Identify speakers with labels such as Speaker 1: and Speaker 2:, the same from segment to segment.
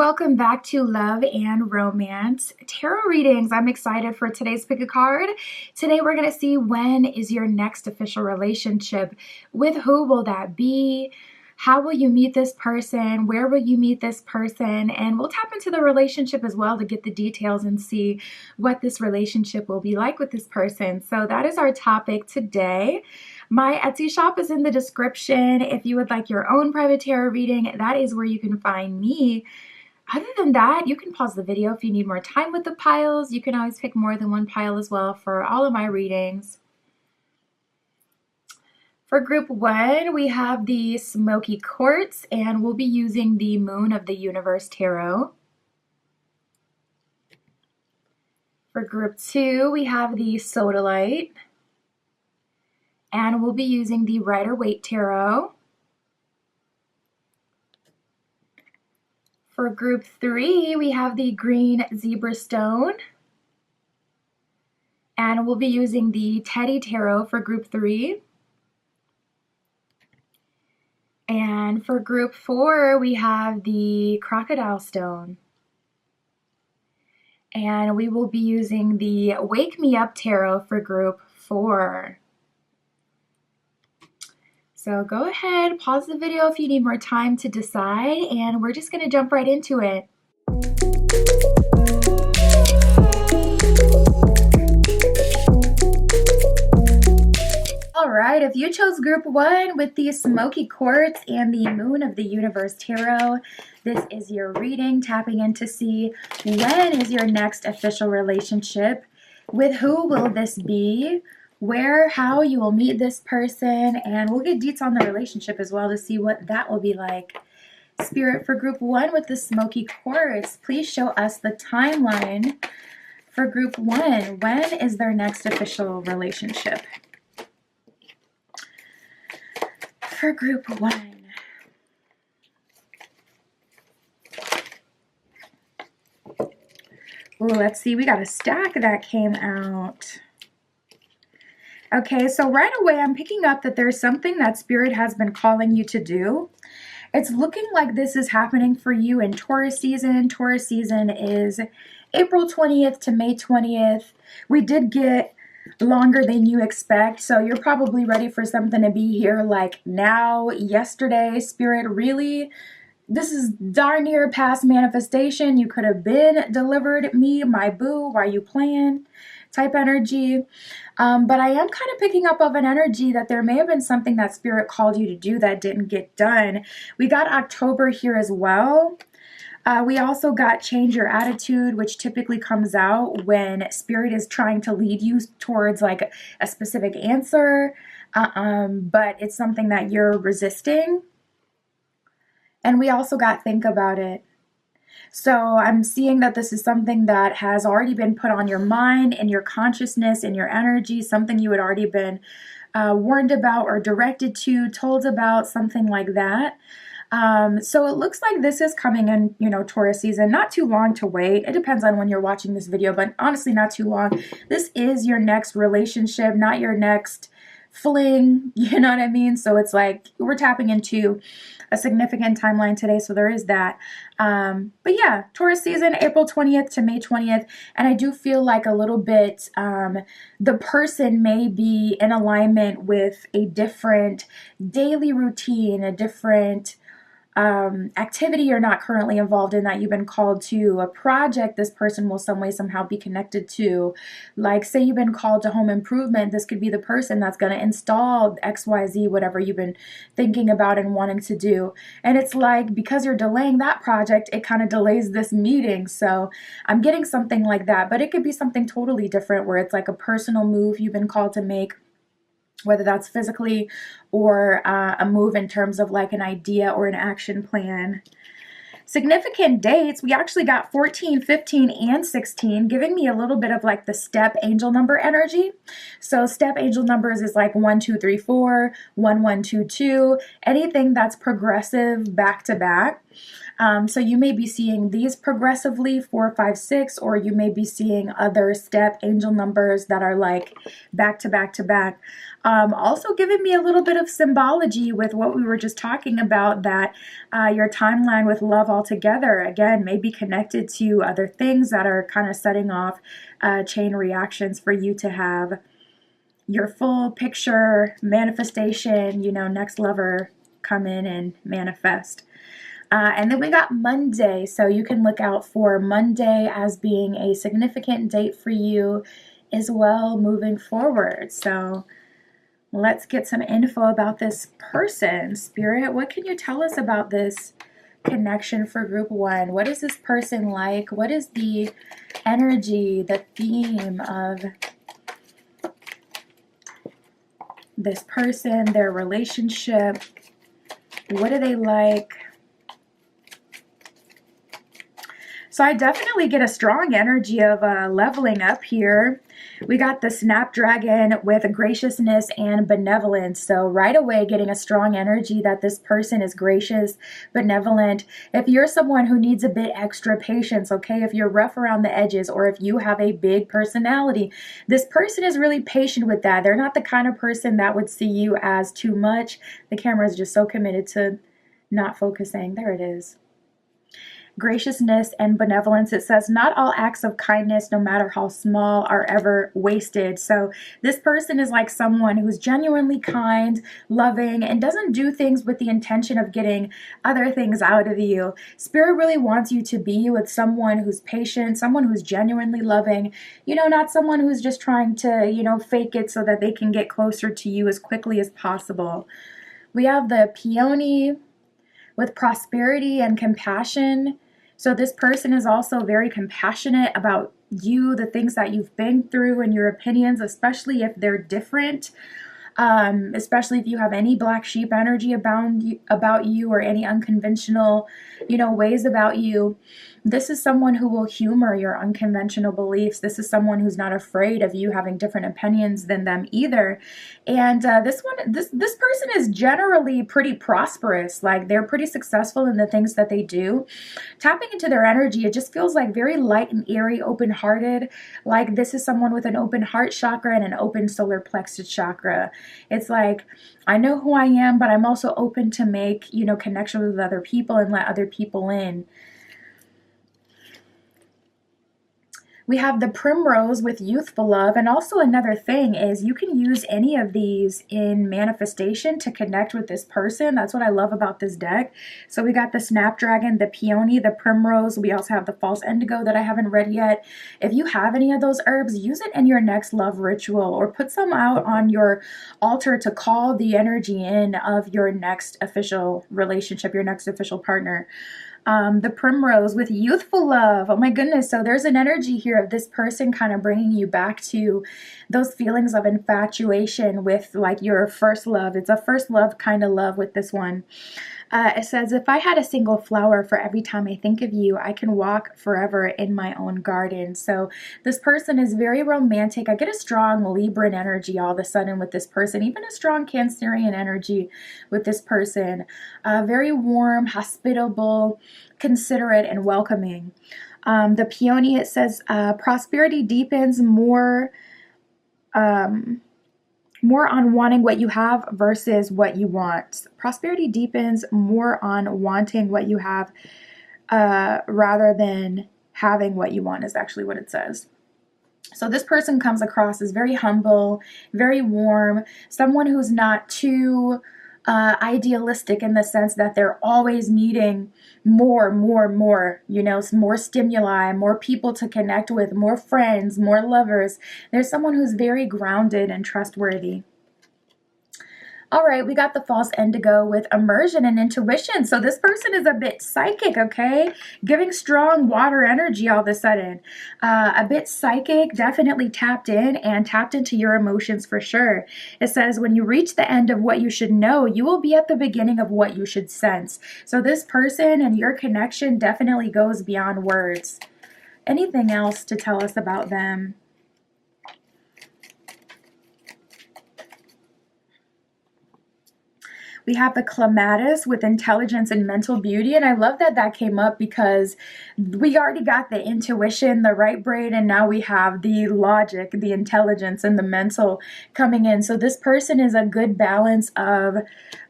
Speaker 1: welcome back to Love and Romance Tarot Readings. I'm excited for today's pick a card. Today we're going to see when is your next official relationship. With who will that be? How will you meet this person? Where will you meet this person? And we'll tap into the relationship as well to get the details and see what this relationship will be like with this person. So that is our topic today. My Etsy shop is in the description. If you would like your own private tarot reading, that is where you can find me. Other than that, you can pause the video if you need more time with the piles. You can always pick more than one pile as well for all of my readings. For group 1, we have the Smoky Quartz, and we'll be using the Moon of the Universe Tarot. For group 2, we have the Sodalite, and we'll be using the Rider-Waite Tarot. For group 3, we have the Green Zebra Stone, and we'll be using the Teddy Tarot for group 3. And for group 4, we have the Crocodile Stone. And we will be using the Wake Me Up Tarot for group 4. So go ahead, pause the video if you need more time to decide, and we're just going to jump right into it. Alright, if you chose group 1 with the Smoky Quartz and the Moon of the Universe Tarot, this is your reading, tapping in to see when is your next official relationship. With who will this be? Where, how you will meet this person, and we'll get deets on the relationship as well to see what that will be like. Spirit, for group 1 with the Smoky Quartz, please show us the timeline for group 1. When is their next official relationship? For group 1. Ooh, let's see, we got a stack that came out. Okay, so right away I'm picking up that there's something that Spirit has been calling you to do. It's looking like this is happening for you in Taurus season. Taurus season is April 20th to May 20th. We did get longer than you expect, so you're probably ready for something to be here like now, yesterday. Spirit, really, this is darn near past manifestation. You could have been delivered me, my boo, why you playing type energy. But I am kind of picking up of an energy that there may have been something that Spirit called you to do that didn't get done. We got October here as well. We also got Change Your Attitude, which typically comes out when Spirit is trying to lead you towards like a specific answer, but it's something that you're resisting. And we also got Think About It. So I'm seeing that this is something that has already been put on your mind and your consciousness and your energy, something you had already been warned about or directed to, told about, something like that. So it looks like this is coming in, Taurus season. Not too long to wait. It depends on when you're watching this video, but honestly, not too long. This is your next relationship, not your next fling, you know what I mean? So it's like we're tapping into a significant timeline today, so there is that. But yeah, Taurus season, April 20th to May 20th, and I do feel like a little bit the person may be in alignment with a different daily routine, a different activity you're not currently involved in that you've been called to, a project this person will some way somehow be connected to. Like say you've been called to home improvement, this could be the person that's going to install XYZ, whatever you've been thinking about and wanting to do. And it's like because you're delaying that project, it kind of delays this meeting. So I'm getting something like that, but it could be something totally different where it's like a personal move you've been called to make, whether that's physically or a move in terms of like an idea or an action plan. Significant dates, we actually got 14, 15, and 16, giving me a little bit of like the step angel number energy. So step angel numbers is like 1, 2, 3, 4, 1, 1, 2, 2, anything that's progressive back to back. So you may be seeing these progressively 4, 5, 6, or you may be seeing other step angel numbers that are like back to back to back. Also giving me a little bit of symbology with what we were just talking about, that your timeline with love altogether, again, may be connected to other things that are kind of setting off chain reactions for you to have your full picture manifestation, next lover come in and manifest. And then we got Monday, so you can look out for Monday as being a significant date for you as well moving forward. So let's get some info about this person. Spirit, what can you tell us about this connection for group 1? What is this person like? What is the energy, the theme of this person, their relationship? What do they like? So I definitely get a strong energy of leveling up here. We got the Snapdragon with graciousness and benevolence. So right away getting a strong energy that this person is gracious, benevolent. If you're someone who needs a bit extra patience, okay, if you're rough around the edges, or if you have a big personality, this person is really patient with that. They're not the kind of person that would see you as too much. The camera is just so committed to not focusing. There it is. Graciousness and benevolence. It says, not all acts of kindness, no matter how small, are ever wasted. So this person is like someone who's genuinely kind, loving, and doesn't do things with the intention of getting other things out of you. Spirit really wants you to be with someone who's patient, someone who's genuinely loving, not someone who's just trying to, fake it so that they can get closer to you as quickly as possible. We have the peony with prosperity and compassion. So this person is also very compassionate about you, the things that you've been through, and your opinions, especially if they're different. Especially if you have any black sheep energy about you, or any unconventional, ways about you. This is someone who will humor your unconventional beliefs. This is someone who's not afraid of you having different opinions than them either. And this person is generally pretty prosperous. Like, they're pretty successful in the things that they do. Tapping into their energy, it just feels like very light and airy, open-hearted. Like, this is someone with an open heart chakra and an open solar plexus chakra. It's like, I know who I am, but I'm also open to make, connection with other people and let other people in. We have the primrose with youthful love. And also another thing is you can use any of these in manifestation to connect with this person. That's what I love about this deck. So we got the Snapdragon, the peony, the primrose. We also have the false indigo that I haven't read yet. If you have any of those herbs, use it in your next love ritual, or put some out on your altar to call the energy in of your next official relationship, your next official partner. The primrose with youthful love. Oh my goodness. So there's an energy here of this person kind of bringing you back to those feelings of infatuation with like your first love. It's a first love kind of love with this one. It says, if I had a single flower for every time I think of you, I can walk forever in my own garden. So this person is very romantic. I get a strong Libran energy all of a sudden with this person, even a strong Cancerian energy with this person. Very warm, hospitable, considerate, and welcoming. The peony, it says, prosperity deepens more on wanting what you have versus what you want. Prosperity deepens more on wanting what you have rather than having what you want, is actually what it says. So this person comes across as very humble, very warm, someone who's not too idealistic in the sense that they're always needing more, more stimuli, more people to connect with, more friends, more lovers. There's someone who's very grounded and trustworthy. All right, we got the false indigo with immersion and intuition. So this person is a bit psychic, okay? Giving strong water energy all of a sudden. A bit psychic, definitely tapped in and tapped into your emotions for sure. It says, when you reach the end of what you should know, you will be at the beginning of what you should sense. So this person and your connection definitely goes beyond words. Anything else to tell us about them? We have the clematis with intelligence and mental beauty. And I love that that came up because we already got the intuition, the right brain, and now we have the logic, the intelligence, and the mental coming in. So this person is a good balance of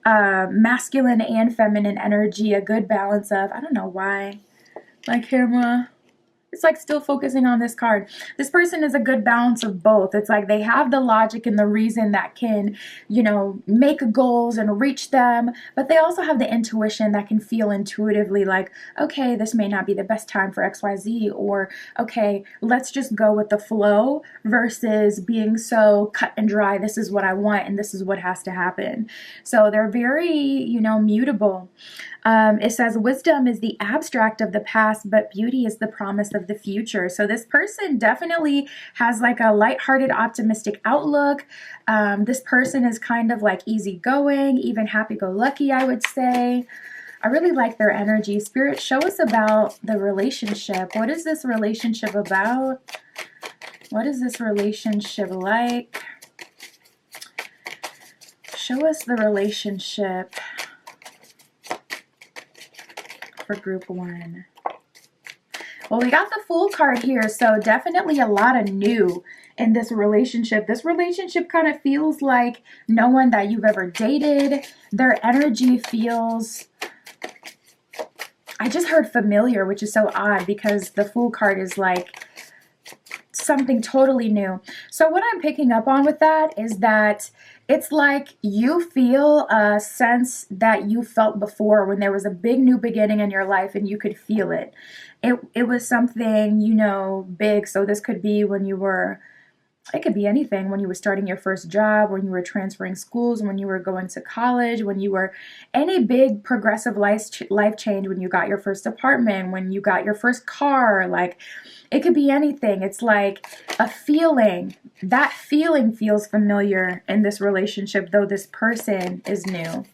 Speaker 1: masculine and feminine energy, a good balance of, I don't know why, my camera. It's like still focusing on this card. This person is a good balance of both. It's like they have the logic and the reason that can, make goals and reach them, but they also have the intuition that can feel intuitively like, okay, this may not be the best time for XYZ, or okay, let's just go with the flow versus being so cut and dry. This is what I want and this is what has to happen. So they're very, mutable. It says wisdom is the abstract of the past, but beauty is the promise of the future. So this person definitely has like a lighthearted, optimistic outlook. This person is kind of like easygoing, even happy-go-lucky, I would say. I really like their energy. Spirit, show us about the relationship. What is this relationship about? What is this relationship like? Show us the relationship for group 1. Well, we got the Fool card here, so definitely a lot of new in this relationship. This relationship kind of feels like no one that you've ever dated. Their energy feels, I just heard familiar, which is so odd because the Fool card is like something totally new. So what I'm picking up on with that is that it's like you feel a sense that you felt before when there was a big new beginning in your life and you could feel it. It was something, big. So this could be when you were, it could be anything, when you were starting your first job, when you were transferring schools, when you were going to college, when you were any big progressive life change, when you got your first apartment, when you got your first car, like it could be anything. It's like a feeling. That feeling feels familiar in this relationship, though this person is new.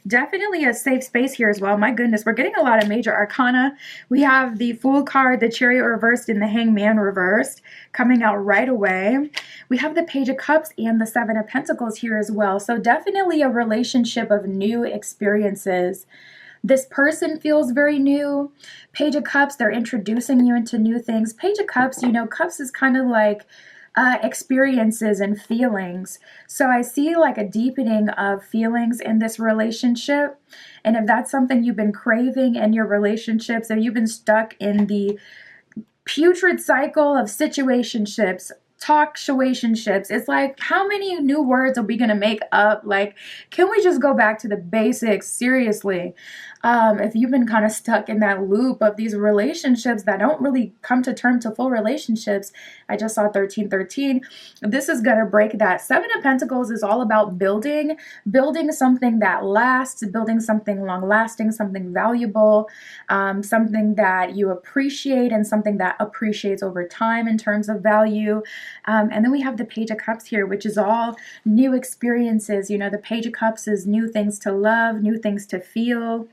Speaker 1: Definitely a safe space here as well. My goodness, we're getting a lot of major arcana. We have the Fool card, the Chariot reversed, and the Hangman reversed coming out right away. We have the Page of Cups and the Seven of Pentacles here as well. So definitely a relationship of new experiences. This person feels very new. Page of Cups, they're introducing you into new things. Page of Cups, Cups is kind of like experiences and feelings. So I see like a deepening of feelings in this relationship. And if that's something you've been craving in your relationships, if you've been stuck in the putrid cycle of situationships, talk-shawationships, it's like, how many new words are we going to make up? Like, can we just go back to the basics? Seriously. If you've been kind of stuck in that loop of these relationships that don't really come to term to full relationships, I just saw 1313. This is going to break that. Seven of Pentacles is all about building something that lasts, building something long-lasting, something valuable, something that you appreciate, and something that appreciates over time in terms of value. And then we have the Page of Cups here, which is all new experiences. The Page of Cups is new things to love, new things to feel.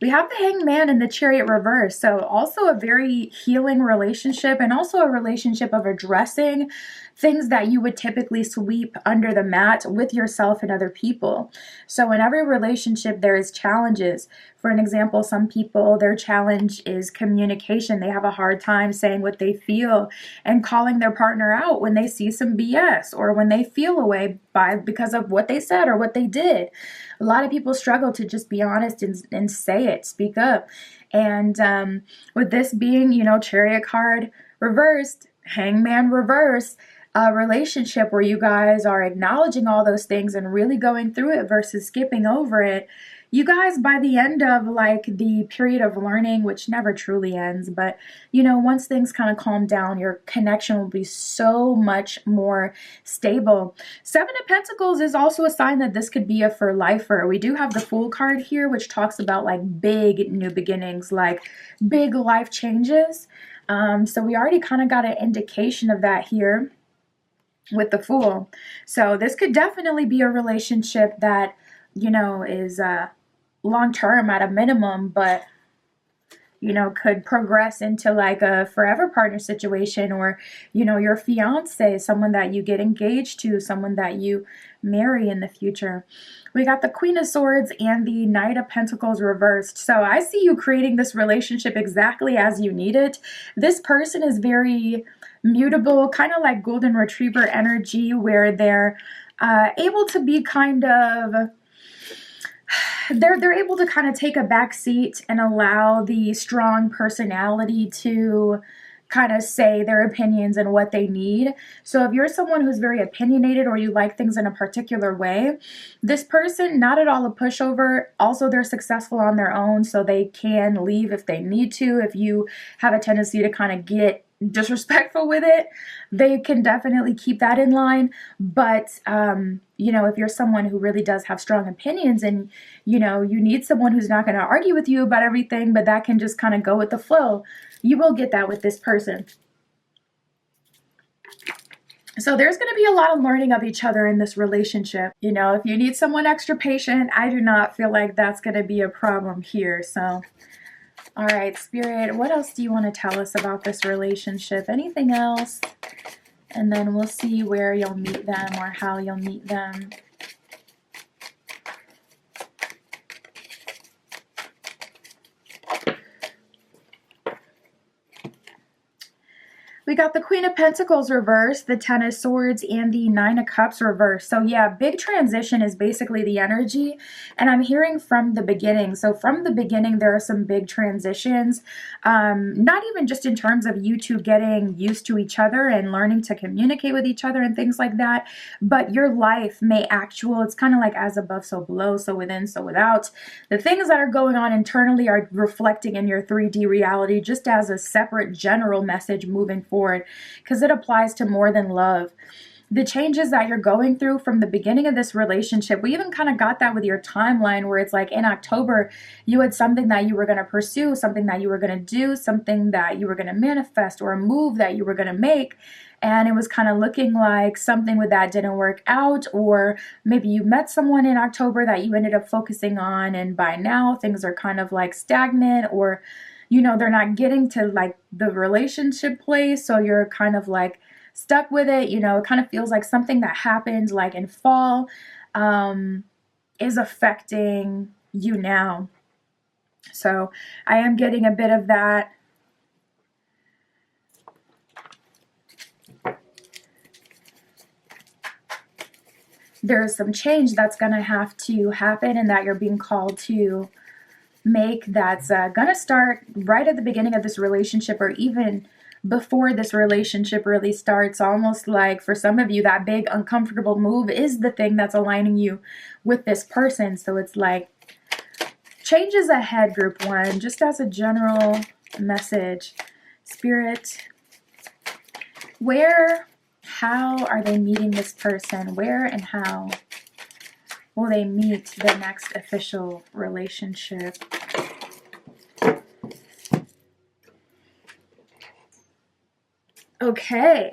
Speaker 1: We have the Hangman and the Chariot reverse. So also a very healing relationship, and also a relationship of addressing things that you would typically sweep under the mat with yourself and other people. So in every relationship, there is challenges. For an example, some people, their challenge is communication. They have a hard time saying what they feel and calling their partner out when they see some BS or when they feel a way because of what they said or what they did. A lot of people struggle to just be honest and say it, speak up. And with this being, Chariot card reversed, Hangman reversed, a relationship where you guys are acknowledging all those things and really going through it versus skipping over it. You guys, by the end of like the period of learning, which never truly ends, but once things kind of calm down, your connection will be so much more stable. Seven of Pentacles is also a sign that this could be a for lifer. We do have the Fool card here, which talks about like big new beginnings, like big life changes. So we already kind of got an indication of that here with the Fool. So this could definitely be a relationship that, is long-term at a minimum, but, could progress into like a forever partner situation, or, your fiance, someone that you get engaged to, someone that you marry in the future. We got the Queen of Swords and the Knight of Pentacles reversed. So I see you creating this relationship exactly as you need it. This person is very mutable, kind of like golden retriever energy, where they're able to be kind of, they're able to kind of take a back seat and allow the strong personality to kind of say their opinions and what they need. So if you're someone who's very opinionated, or you like things in a particular way, this person, not at all a pushover. Also, they're successful on their own, so they can leave if they need to. If you have a tendency to kind of get disrespectful with it, they can definitely keep that in line. But if you're someone who really does have strong opinions, and you need someone who's not going to argue with you about everything, but that can just kind of go with the flow, you will get that with this person. So there's going to be a lot of learning of each other in this relationship. If you need someone extra patient, I do not feel like that's going to be a problem here. So all right, Spirit, what else do you want to tell us about this relationship? Anything else? And then we'll see where you'll meet them, or how you'll meet them. We got the Queen of Pentacles reversed, the Ten of Swords, and the Nine of Cups reversed. So yeah, big transition is basically the energy. And I'm hearing from the beginning. So from the beginning, there are some big transitions. Not even just in terms of you two getting used to each other and learning to communicate with each other and things like that. But your life may it's kind of like as above, so below, so within, so without. The things that are going on internally are reflecting in your 3D reality, just as a separate general message moving forward, because it applies to more than love. The changes that you're going through from the beginning of this relationship, we even kind of got that with your timeline, where it's like in October, you had something that you were going to pursue, something that you were going to do, something that you were going to manifest, or a move that you were going to make. And it was kind of looking like something with that didn't work out, or maybe you met someone in October that you ended up focusing on, and by now things are kind of like stagnant, or they're not getting to like the relationship place, so you're kind of like stuck with it. It kind of feels like something that happened like in fall is affecting you now. So I am getting a bit of that. There's some change that's going to have to happen, and that you're being called to make, that's going to start right at the beginning of this relationship, or even before this relationship really starts. Almost like for some of you, that big uncomfortable move is the thing that's aligning you with this person. So it's like changes ahead, group one, just as a general message. Spirit, how are they meeting this person? Where and how will they meet the next official relationship? Okay.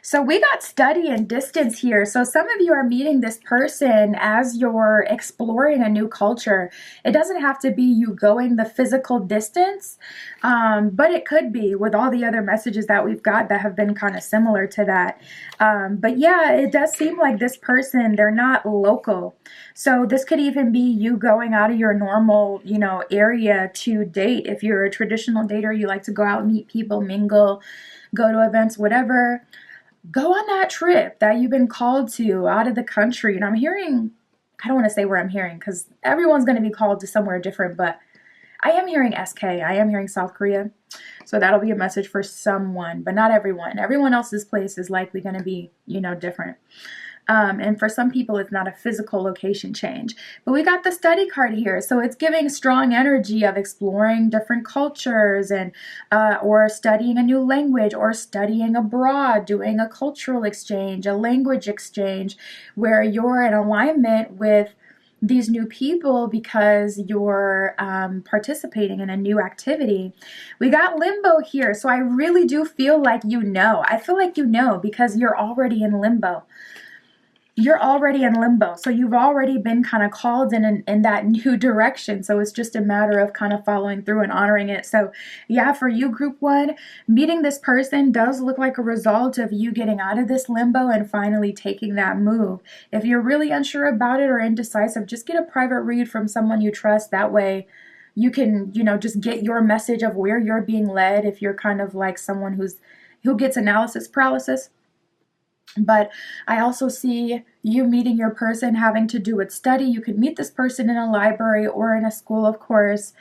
Speaker 1: So we got study and distance here. So some of you are meeting this person as you're exploring a new culture. It doesn't have to be you going the physical distance, but it could be with all the other messages that we've got that have been kind of similar to that. But yeah, it does seem like this person, they're not local. So this could even be you going out of your normal, area to date. If you're a traditional dater, you like to go out, meet people, mingle, go to events, whatever. Go on that trip that you've been called to out of the country. And I'm hearing, I don't want to say where I'm hearing, because everyone's going to be called to somewhere different, but I am hearing SK. I am hearing South Korea. So that'll be a message for someone, but not everyone. Everyone else's place is likely going to be, different. And for some people, it's not a physical location change. But we got the study card here. So it's giving strong energy of exploring different cultures, and or studying a new language, or studying abroad, doing a cultural exchange, a language exchange, where you're in alignment with these new people because you're participating in a new activity. We got limbo here. So I really do feel like I feel like because you're already in limbo. you're already in limbo. So you've already been kind of called in that new direction. So it's just a matter of kind of following through and honoring it. So yeah, for you, group one, meeting this person does look like a result of you getting out of this limbo and finally taking that move. If you're really unsure about it or indecisive, just get a private read from someone you trust. That way you can, just get your message of where you're being led if you're kind of like someone who gets analysis paralysis. But I also see you meeting your person having to do with study. You could meet this person in a library or in a school, of course.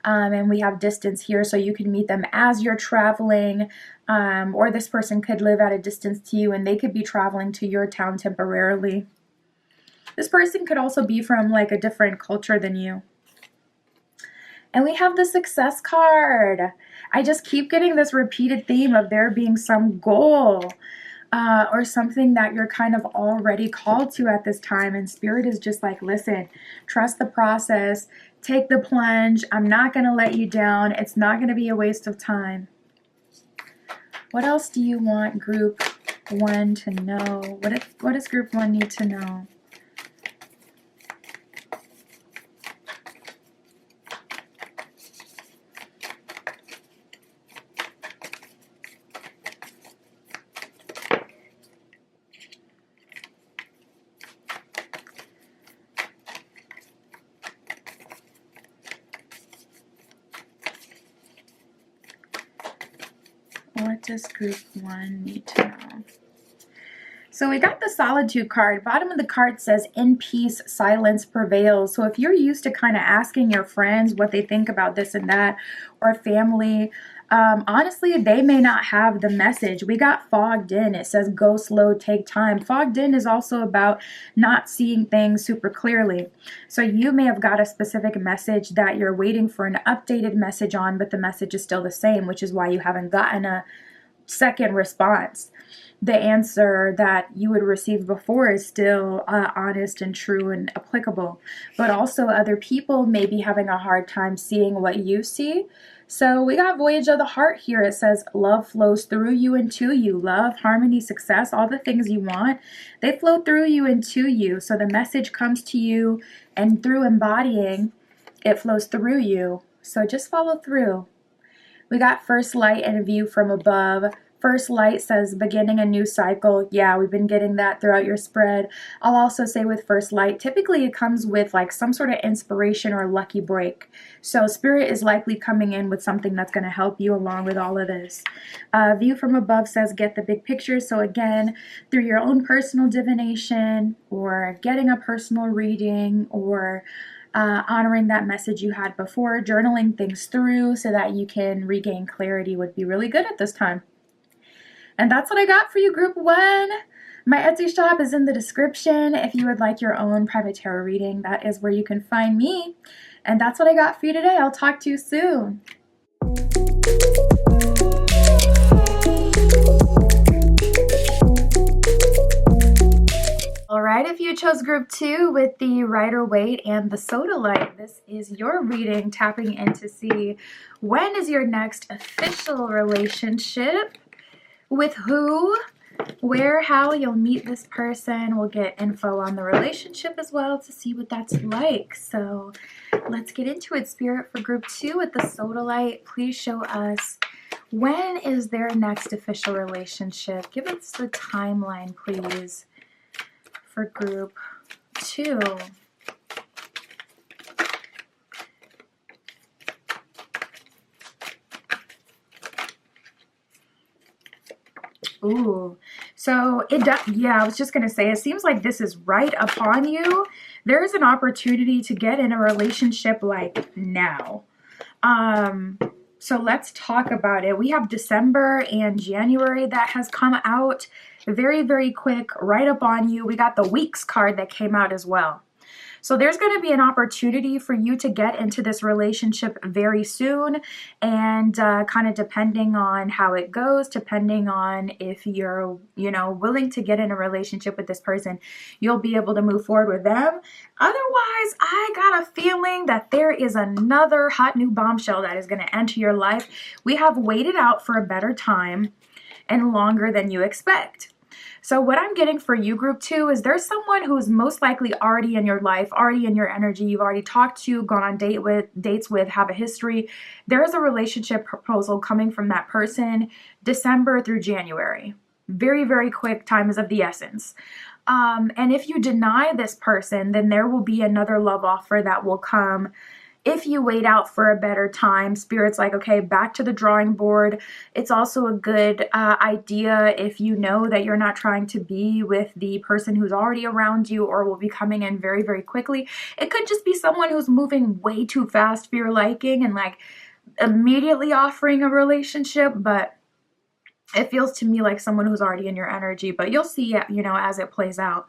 Speaker 1: And we have distance here, so you can meet them as you're traveling. Or this person could live at a distance to you and they could be traveling to your town temporarily. This person could also be from like a different culture than you. And we have the success card. I just keep getting this repeated theme of there being some goal or something that you're kind of already called to at this time. And Spirit is just like, listen, trust the process, take the plunge. I'm not going to let you down. It's not going to be a waste of time. What else do you want group one to know? What does group one need to know? What does group one need to know? So we got the solitude card. Bottom of the card says, in peace, silence prevails. So if you're used to kind of asking your friends what they think about this and that, or family, honestly, they may not have the message. We got fogged in. It says, go slow, take time. Fogged in is also about not seeing things super clearly. So you may have got a specific message that you're waiting for an updated message on, but the message is still the same, which is why you haven't gotten a second response. The answer that you would receive before is still honest and true and applicable. But also other people may be having a hard time seeing what you see. So we got Voyage of the Heart here. It says love flows through you and to you. Love, harmony, success, all the things you want, they flow through you and to you. So the message comes to you, and through embodying, it flows through you. So just follow through. We got first light and a view from above. First light says beginning a new cycle. Yeah, we've been getting that throughout your spread. I'll also say with first light, typically it comes with like some sort of inspiration or lucky break. So Spirit is likely coming in with something that's going to help you along with all of this. View from above says get the big picture. So again, through your own personal divination or getting a personal reading or honoring that message you had before, journaling things through so that you can regain clarity would be really good at this time. And that's what I got for you, group one. My Etsy shop is in the description. If you would like your own private tarot reading, that is where you can find me. And that's what I got for you today. I'll talk to you soon. All right, if you chose group two with the Rider-Waite and the Sodalite, this is your reading, tapping in to see when is your next official relationship, with who, where, how you'll meet this person. We'll get info on the relationship as well to see what that's like. So let's get into it. Spirit, for group two with the Sodalite, please show us when is their next official relationship. Give us the timeline, please, for group two. Ooh, so it does. Yeah, I was just going to say, it seems like this is right upon you. There's an opportunity to get in a relationship like now. So let's talk about it. We have December and January that has come out very, very quick, right up on you. We got the Weeks card that came out as well. So there's going to be an opportunity for you to get into this relationship very soon, and kind of depending on how it goes, depending on if you're, willing to get in a relationship with this person, you'll be able to move forward with them. Otherwise, I got a feeling that there is another hot new bombshell that is going to enter your life. We have waited out for a better time and longer than you expect. So what I'm getting for you, group 2, is there's someone who's most likely already in your life, already in your energy. You've already talked to, gone on dates with, have a history. There is a relationship proposal coming from that person December through January. Very, very quick. Time is of the essence. And if you deny this person, then there will be another love offer that will come. If you wait out for a better time, Spirit's like, okay, back to the drawing board. It's also a good idea if you know that you're not trying to be with the person who's already around you or will be coming in very, very quickly. It could just be someone who's moving way too fast for your liking and like immediately offering a relationship, but it feels to me like someone who's already in your energy, but you'll see, you know, as it plays out.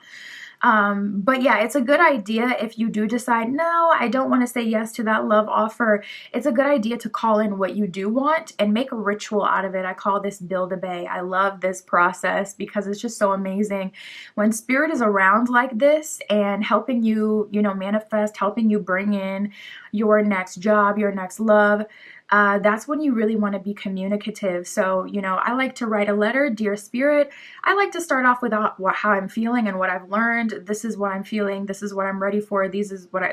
Speaker 1: But yeah, it's a good idea if you do decide, no, I don't want to say yes to that love offer. It's a good idea to call in what you do want and make a ritual out of it. I call this Build-A-Bay. I love this process because it's just so amazing. When Spirit is around like this and helping you, you know, manifest, helping you bring in your next job, your next love, that's when you really want to be communicative. So, you know, I like to write a letter, Dear Spirit. I like to start off with how I'm feeling and what I've learned. This is what I'm feeling. This is what I'm ready for. This is what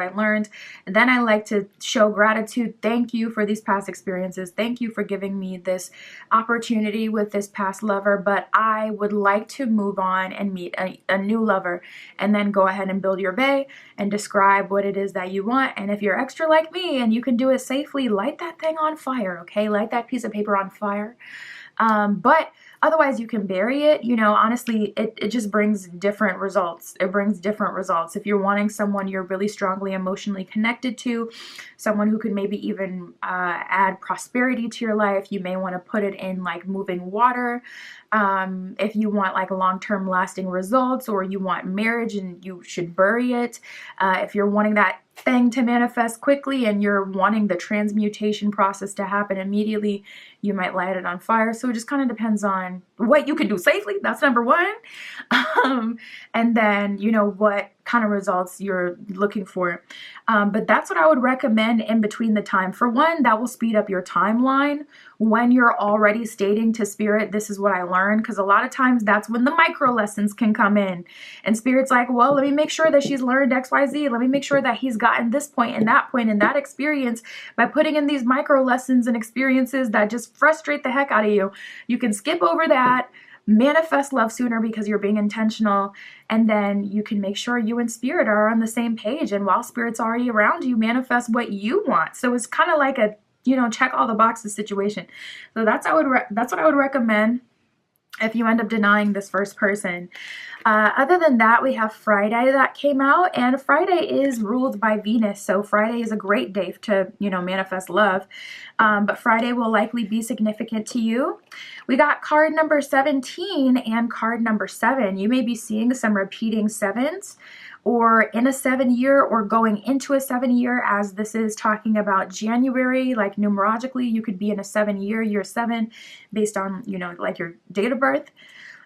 Speaker 1: I learned. And then I like to show gratitude. Thank you for these past experiences. Thank you for giving me this opportunity with this past lover. But I would like to move on and meet a new lover. And then go ahead and build your bay and describe what it is that you want. And if you're extra like me and you can do it safely, light that thing on fire, okay? Light that piece of paper on fire. But otherwise you can bury it. You know, honestly, it just brings different results. It brings different results. If you're wanting someone you're really strongly emotionally connected to, someone who could maybe even add prosperity to your life, you may want to put it in like moving water. If you want like long-term lasting results, or you want marriage and you should bury it. If you're wanting that thing to manifest quickly and you're wanting the transmutation process to happen immediately, you might light it on fire. So it just kind of depends on what you can do safely. That's number one. And then, you know, what kind of results you're looking for. But that's what I would recommend in between the time. For one, that will speed up your timeline when you're already stating to Spirit, this is what I learned. Because a lot of times that's when the micro lessons can come in. And Spirit's like, well, let me make sure that she's learned XYZ. Let me make sure that he's gotten this point and that experience by putting in these micro lessons and experiences that just frustrate the heck out of you. You can skip over that. Manifest love sooner because you're being intentional, and then you can make sure you and Spirit are on the same page. And while Spirit's already around you, manifest what you want. So it's kind of like a, you know, check all the boxes situation. So that's what I would recommend if you end up denying this first person. Other than that, we have Friday that came out, and Friday is ruled by Venus. So Friday is a great day to, you know, manifest love. But Friday will likely be significant to you. We got card number 17 and card number 7. You may be seeing some repeating sevens, or in a 7-year, or going into a 7-year, as this is talking about January. Like numerologically, you could be in a 7-year, year 7, based on, you know, like your date of birth.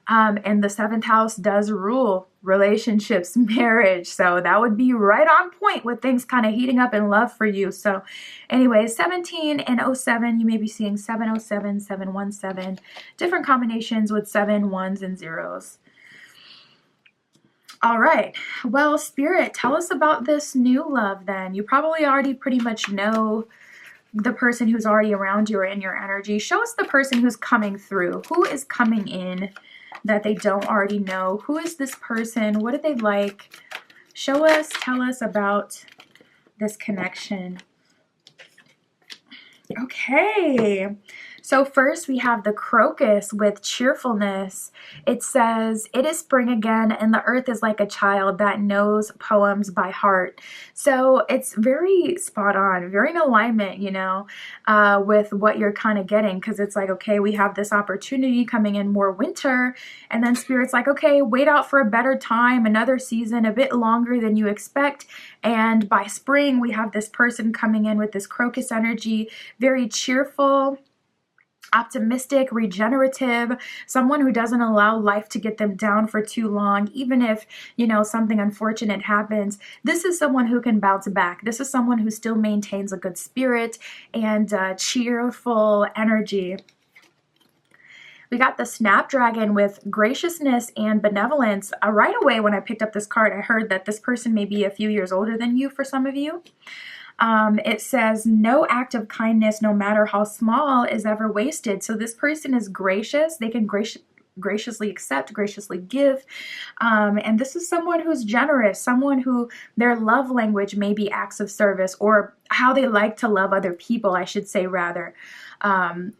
Speaker 1: And the 7th house does rule relationships, marriage. So that would be right on point with things kind of heating up in love for you. So anyway, 17 and 07, you may be seeing 707, 717, different combinations with 7, 1s, and 0s. All right. Well, Spirit, tell us about this new love then. You probably already pretty much know the person who's already around you or in your energy. Show us the person who's coming through. Who is coming in that they don't already know? Who is this person? What do they like? Show us, tell us about this connection. Okay. So first we have the crocus with cheerfulness. It says, it is spring again and the earth is like a child that knows poems by heart. So it's very spot on, very in alignment, you know, with what you're kind of getting. Because it's like, okay, we have this opportunity coming in more winter. And then Spirit's like, okay, wait out for a better time, another season, a bit longer than you expect. And by spring, we have this person coming in with this crocus energy, very cheerful, optimistic, regenerative, someone who doesn't allow life to get them down for too long, even if, you know, something unfortunate happens. This is someone who can bounce back. This is someone who still maintains a good spirit and cheerful energy. We got the Snapdragon with graciousness and benevolence. Right away when I picked up this card, I heard that this person may be a few years older than you for some of you. It says, no act of kindness, no matter how small, is ever wasted. So this person is gracious. They can graciously accept, graciously give. And this is someone who's generous, someone who their love language may be acts of service, or how they like to love other people, I should say rather,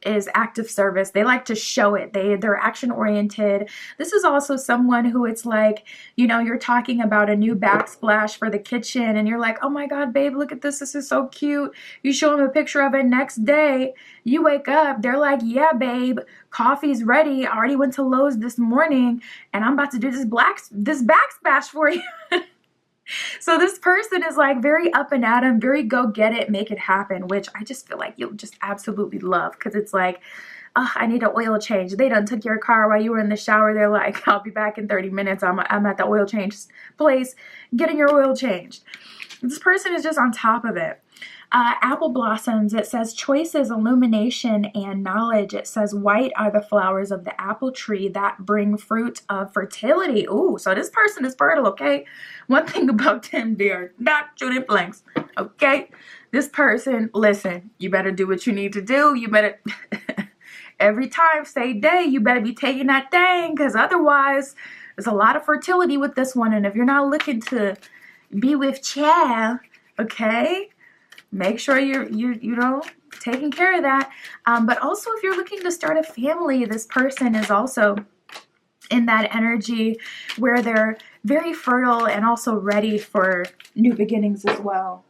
Speaker 1: is act of service. They like to show it. They're action oriented. This is also someone who it's like, you know, you're talking about a new backsplash for the kitchen and you're like, oh my God, babe, look at this. This is so cute. You show them a picture of it next day. You wake up, they're like, yeah, babe, coffee's ready. I already went to Lowe's this morning and I'm about to do this backsplash for you. So this person is like very up and at 'em, very go get it, make it happen, which I just feel like you'll just absolutely love, because it's like, oh, I need an oil change. They done took your car while you were in the shower. They're like, I'll be back in 30 minutes. I'm at the oil change place getting your oil changed. This person is just on top of it. Apple blossoms, it says choices, illumination, and knowledge. It says white are the flowers of the apple tree that bring fruit of fertility. Ooh, so this person is fertile, okay? One thing about them, they are not shooting blanks, okay? This person, listen, you better do what you need to do. You better, every time, say day, you better be taking that thing, because otherwise, there's a lot of fertility with this one. And if you're not looking to be with child, okay? Make sure you're taking care of that. But also, if you're looking to start a family, this person is also in that energy where they're very fertile and also ready for new beginnings as well.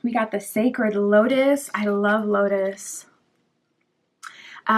Speaker 1: We got the sacred lotus. I love lotus.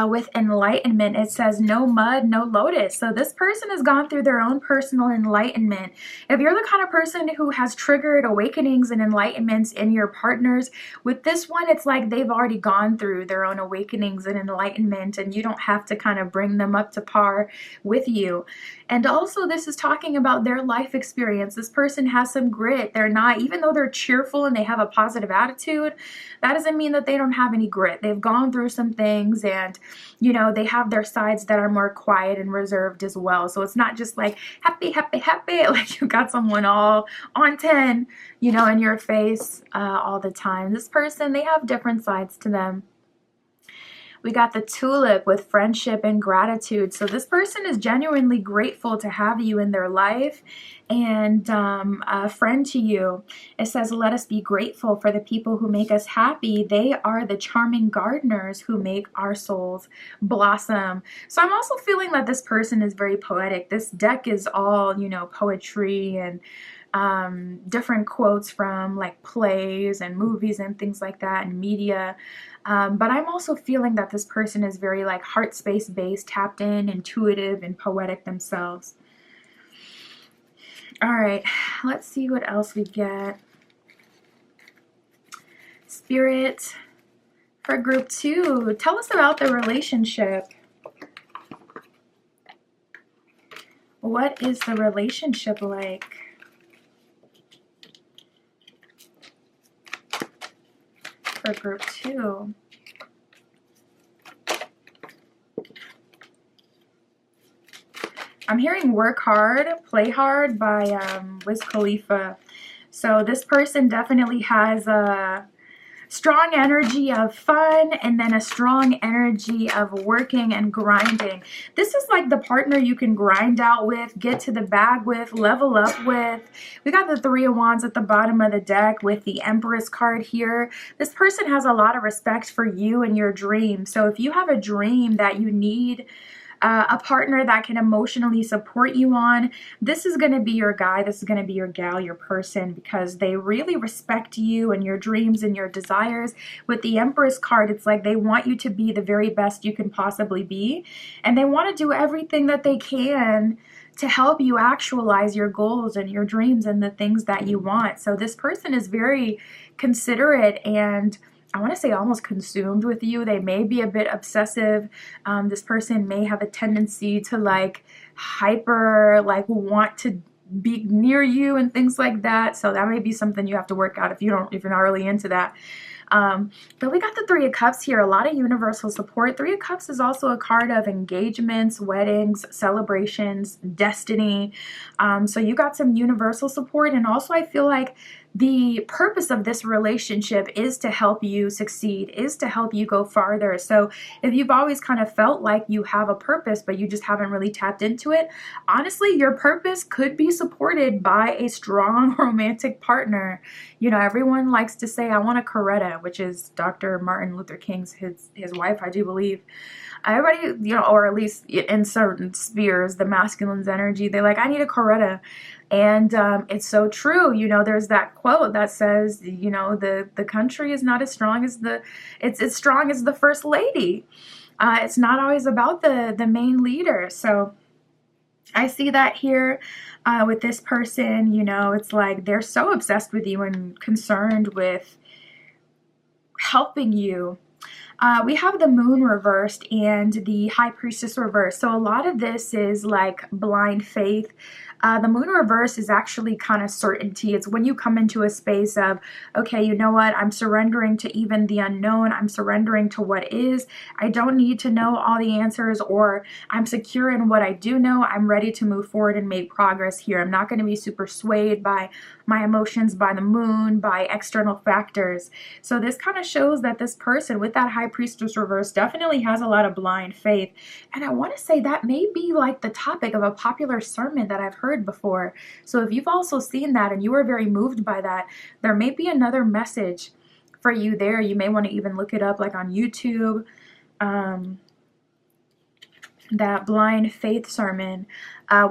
Speaker 1: With enlightenment, it says no mud, no lotus. So this person has gone through their own personal enlightenment. If you're the kind of person who has triggered awakenings and enlightenments in your partners, with this one, it's like they've already gone through their own awakenings and enlightenment, and you don't have to kind of bring them up to par with you. And also, this is talking about their life experience. This person has some grit. They're not, even though they're cheerful and they have a positive attitude, that doesn't mean that they don't have any grit. They've gone through some things, and you know, they have their sides that are more quiet and reserved as well. So it's not just like happy, happy, happy, like you got someone all on 10, you know, in your face all the time. This person, they have different sides to them. We got the tulip with friendship and gratitude. So this person is genuinely grateful to have you in their life and a friend to you. It says, let us be grateful for the people who make us happy. They are the charming gardeners who make our souls blossom. So I'm also feeling that this person is very poetic. This deck is all, you know, poetry and different quotes from like plays and movies and things like that and media. But I'm also feeling that this person is very like heart space based, tapped in, intuitive, and poetic themselves. All right, let's see what else we get. Spirit for group 2, tell us about the relationship. What is the relationship like? For group 2. I'm hearing work hard, play hard by Wiz Khalifa. So this person definitely has a strong energy of fun and then a strong energy of working and grinding. This is like the partner you can grind out with, get to the bag with, level up with. We got the 3 of Wands at the bottom of the deck with the Empress card here. This person has a lot of respect for you and your dream. So if you have a dream that you need a partner that can emotionally support you on, this is going to be your guy, this is going to be your gal, your person, because they really respect you and your dreams and your desires. With the Empress card, it's like they want you to be the very best you can possibly be, and they want to do everything that they can to help you actualize your goals and your dreams and the things that you want. So this person is very considerate and I want to say almost consumed with you. They may be a bit obsessive. This person may have a tendency to like hyper, like want to be near you and things like that. So that may be something you have to work out if you're not really into that. But we got the Three of Cups here, a lot of universal support. Three of Cups is also a card of engagements, weddings, celebrations, destiny. So you got some universal support. And also I feel like the purpose of this relationship is to help you succeed, is to help you go farther. So if you've always kind of felt like you have a purpose, but you just haven't really tapped into it, honestly, your purpose could be supported by a strong romantic partner. You know, everyone likes to say, I want a Coretta, which is Dr. Martin Luther King's, his wife, I do believe. Everybody, you know, or at least in certain spheres, the masculine's energy, they're like, I need a Coretta. And it's so true. You know, there's that quote that says, you know, the country is not as strong as it's as strong as the first lady. It's not always about the main leader. So I see that here with this person. You know, it's like they're so obsessed with you and concerned with helping you. We have the Moon reversed and the High Priestess reversed. So a lot of this is like blind faith. The Moon reverse is actually kind of certainty. It's when you come into a space of, okay, you know what? I'm surrendering to even the unknown. I'm surrendering to what is. I don't need to know all the answers, or I'm secure in what I do know. I'm ready to move forward and make progress here. I'm not going to be super swayed by my emotions, by the moon, by external factors. So this kind of shows that this person with that High Priestess reverse definitely has a lot of blind faith. And I want to say that may be like the topic of a popular sermon that I've heard before. So if you've also seen that and you were very moved by that, there may be another message for you there. You may want to even look it up like on YouTube. That blind faith sermon.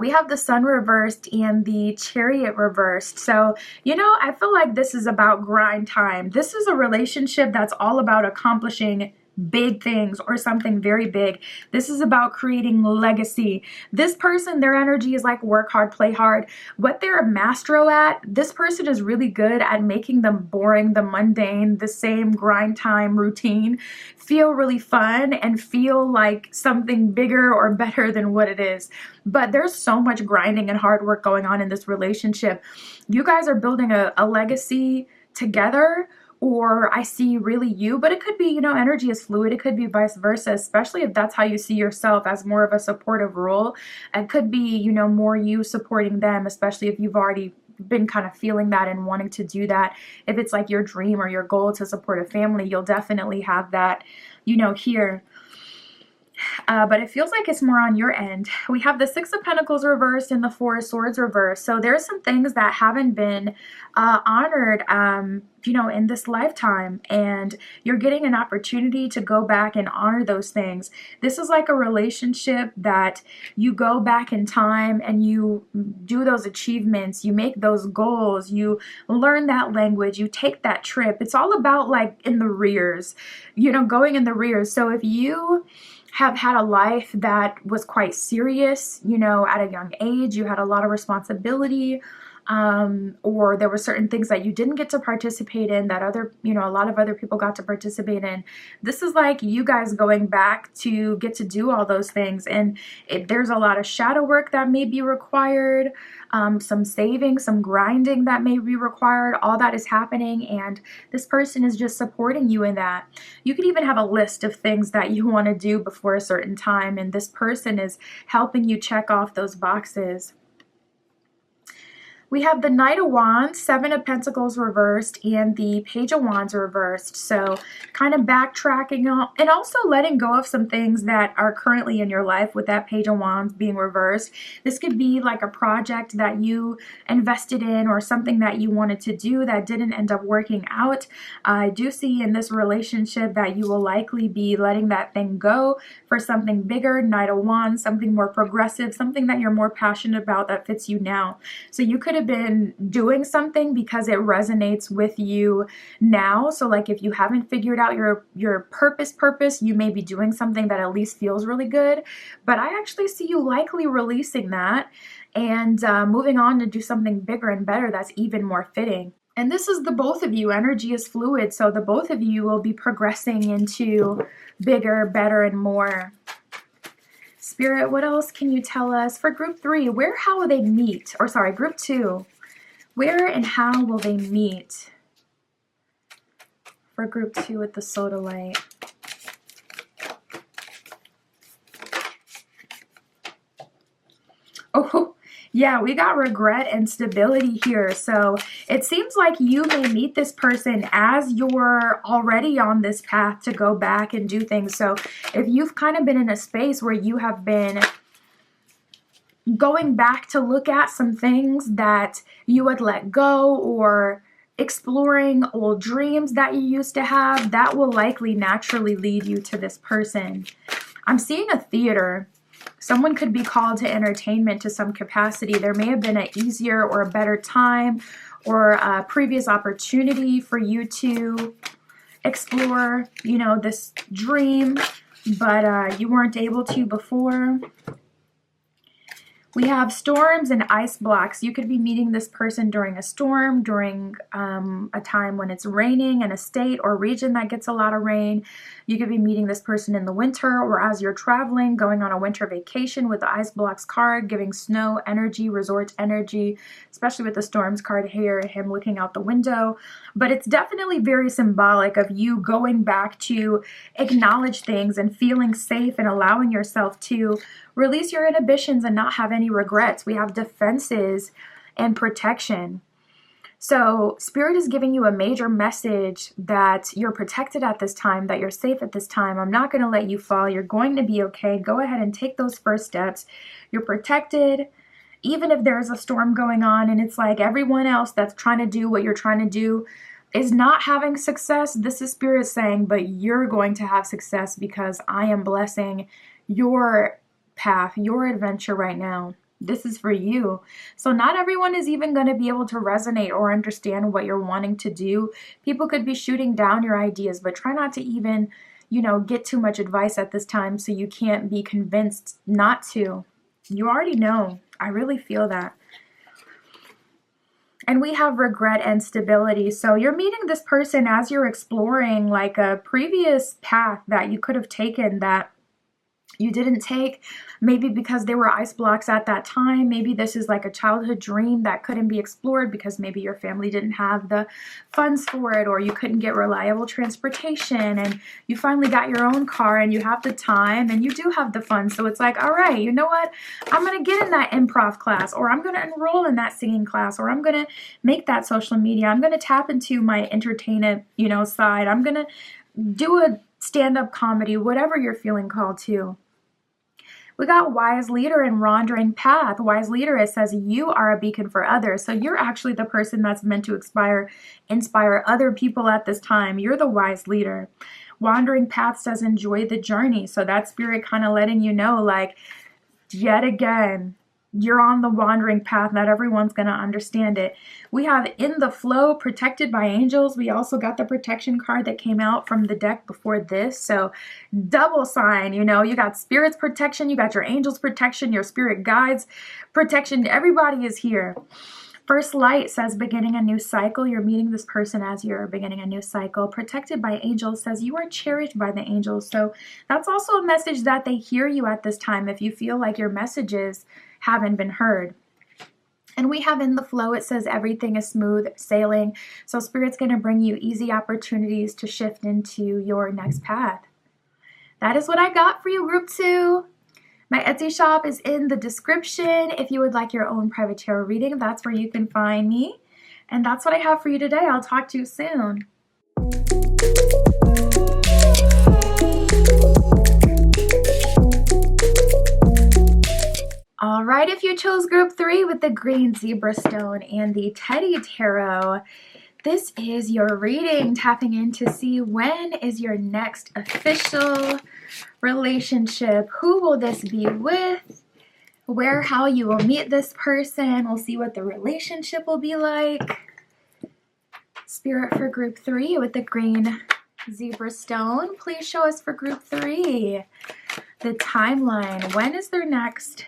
Speaker 1: We have the Sun reversed and the Chariot reversed. So, you know, I feel like this is about grind time. This is a relationship that's all about accomplishing big things or something very big. This is about creating legacy. This person, their energy is like work hard, play hard. What they're a maestro at, this person is really good at making the boring, the mundane, the same grind time routine feel really fun and feel like something bigger or better than what it is. But there's so much grinding and hard work going on in this relationship. You guys are building a legacy together, or I see really you, but it could be, you know, energy is fluid. It could be vice versa, especially if that's how you see yourself, as more of a supportive role. It could be, you know, more you supporting them, especially if you've already been kind of feeling that and wanting to do that. If it's like your dream or your goal to support a family, you'll definitely have that, you know, here. But it feels like it's more on your end. We have the Six of Pentacles reversed and the Four of Swords reversed. So there's some things that haven't been honored, you know, in this lifetime, and you're getting an opportunity to go back and honor those things. This is like a relationship that you go back in time and you do those achievements, you make those goals, you learn that language, you take that trip. It's all about like in the rears, you know, going in the rears. So if you have had a life that was quite serious, you know, at a young age, you had a lot of responsibility, or there were certain things that you didn't get to participate in that other, you know, a lot of other people got to participate in. This is like you guys going back to get to do all those things. And there's a lot of shadow work that may be required, some saving, some grinding that may be required. All that is happening, and this person is just supporting you in that. You could even have a list of things that you want to do before a certain time, and this person is helping you check off those boxes. We have the Knight of Wands, Seven of Pentacles reversed, and the Page of Wands reversed. So kind of backtracking and also letting go of some things that are currently in your life with that Page of Wands being reversed. This could be like a project that you invested in or something that you wanted to do that didn't end up working out. I do see in this relationship that you will likely be letting that thing go for something bigger, Knight of Wands, something more progressive, something that you're more passionate about that fits you now. So you could have been doing something because it resonates with you now. So like if you haven't figured out your purpose, you may be doing something that at least feels really good. But I actually see you likely releasing that and moving on to do something bigger and better that's even more fitting. And this is the both of you. Energy is fluid, so the both of you will be progressing into bigger, better, and more. Spirit, what else can you tell us for group 3? Where, how will they meet? Or sorry, group 2. Where and how will they meet for group 2 with the sodalite. Oh, yeah, we got regret and stability here. So it seems like you may meet this person as you're already on this path to go back and do things. So if you've kind of been in a space where you have been going back to look at some things that you had let go, or exploring old dreams that you used to have, that will likely naturally lead you to this person. I'm seeing a theater. Someone could be called to entertainment to some capacity. There may have been an easier or a better time or a previous opportunity for you to explore, you know, this dream, but you weren't able to before. We have storms and ice blocks. You could be meeting this person during a storm, during a time when it's raining in a state or region that gets a lot of rain. You could be meeting this person in the winter, or as you're traveling, going on a winter vacation with the ice blocks card, giving snow energy, resort energy, especially with the storms card here, him looking out the window. But it's definitely very symbolic of you going back to acknowledge things and feeling safe and allowing yourself to release your inhibitions and not have any regrets. We have defenses and protection. So Spirit is giving you a major message that you're protected at this time, that you're safe at this time. I'm not going to let you fall. You're going to be okay. Go ahead and take those first steps. You're protected. Even if there's a storm going on and it's like everyone else that's trying to do what you're trying to do is not having success, this is Spirit saying, but you're going to have success because I am blessing your path, your adventure right now. This is for you. So not everyone is even going to be able to resonate or understand what you're wanting to do. People could be shooting down your ideas, but try not to even, you know, get too much advice at this time so you can't be convinced not to. You already know. I really feel that. And we have regret and stability. So you're meeting this person as you're exploring like a previous path that you could have taken that you didn't take, maybe because there were ice blocks at that time. Maybe this is like a childhood dream that couldn't be explored because maybe your family didn't have the funds for it, or you couldn't get reliable transportation, and you finally got your own car and you have the time and you do have the funds. So it's like, all right, you know what? I'm going to get in that improv class, or I'm going to enroll in that singing class, or I'm going to make that social media. I'm going to tap into my entertainment, you know, side. I'm going to do a stand-up comedy, whatever you're feeling called to. We got Wise Leader and Wandering Path. Wise Leader, it says you are a beacon for others. So you're actually the person that's meant to inspire other people at this time. You're the wise leader. Wandering Path says enjoy the journey. So that Spirit kind of letting you know, like, yet again, you're on the wandering path. Not everyone's going to understand it. We have in the flow, protected by angels. We also got the protection card that came out from the deck before this. So double sign, you know, you got Spirit's protection, you got your angels protection, your spirit guides protection. Everybody is here. First Light says beginning a new cycle. You're meeting this person as you're beginning a new cycle. Protected by angels says you are cherished by the angels. So that's also a message that they hear you at this time if you feel like your messages haven't been heard. And we have in the flow, it says everything is smooth sailing. So Spirit's going to bring you easy opportunities to shift into your next path. That is what I got for you, Group 2. My Etsy shop is in the description. If you would like your own private tarot reading, that's where you can find me. And that's what I have for you today. I'll talk to you soon. All right, if you chose Group 3 with the green zebra stone and the Teddy Tarot, this is your reading, tapping in to see when is your next official relationship. Who will this be with? Where, how you will meet this person. We'll see what the relationship will be like. Spirit for Group 3 with the green zebra stone. Please show us for Group 3 the timeline. When is their next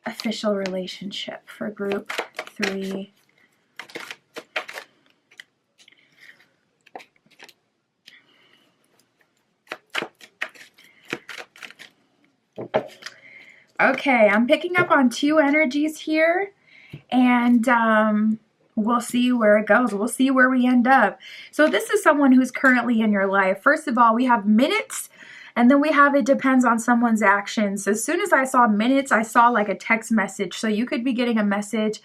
Speaker 1: official relationship for Group 3? Okay, I'm picking up on two energies here, and we'll see where it goes. We'll see where we end up. So this is someone who's currently in your life. First of all, we have minutes, and then we have it depends on someone's actions. As soon as I saw minutes, I saw like a text message. So you could be getting a message,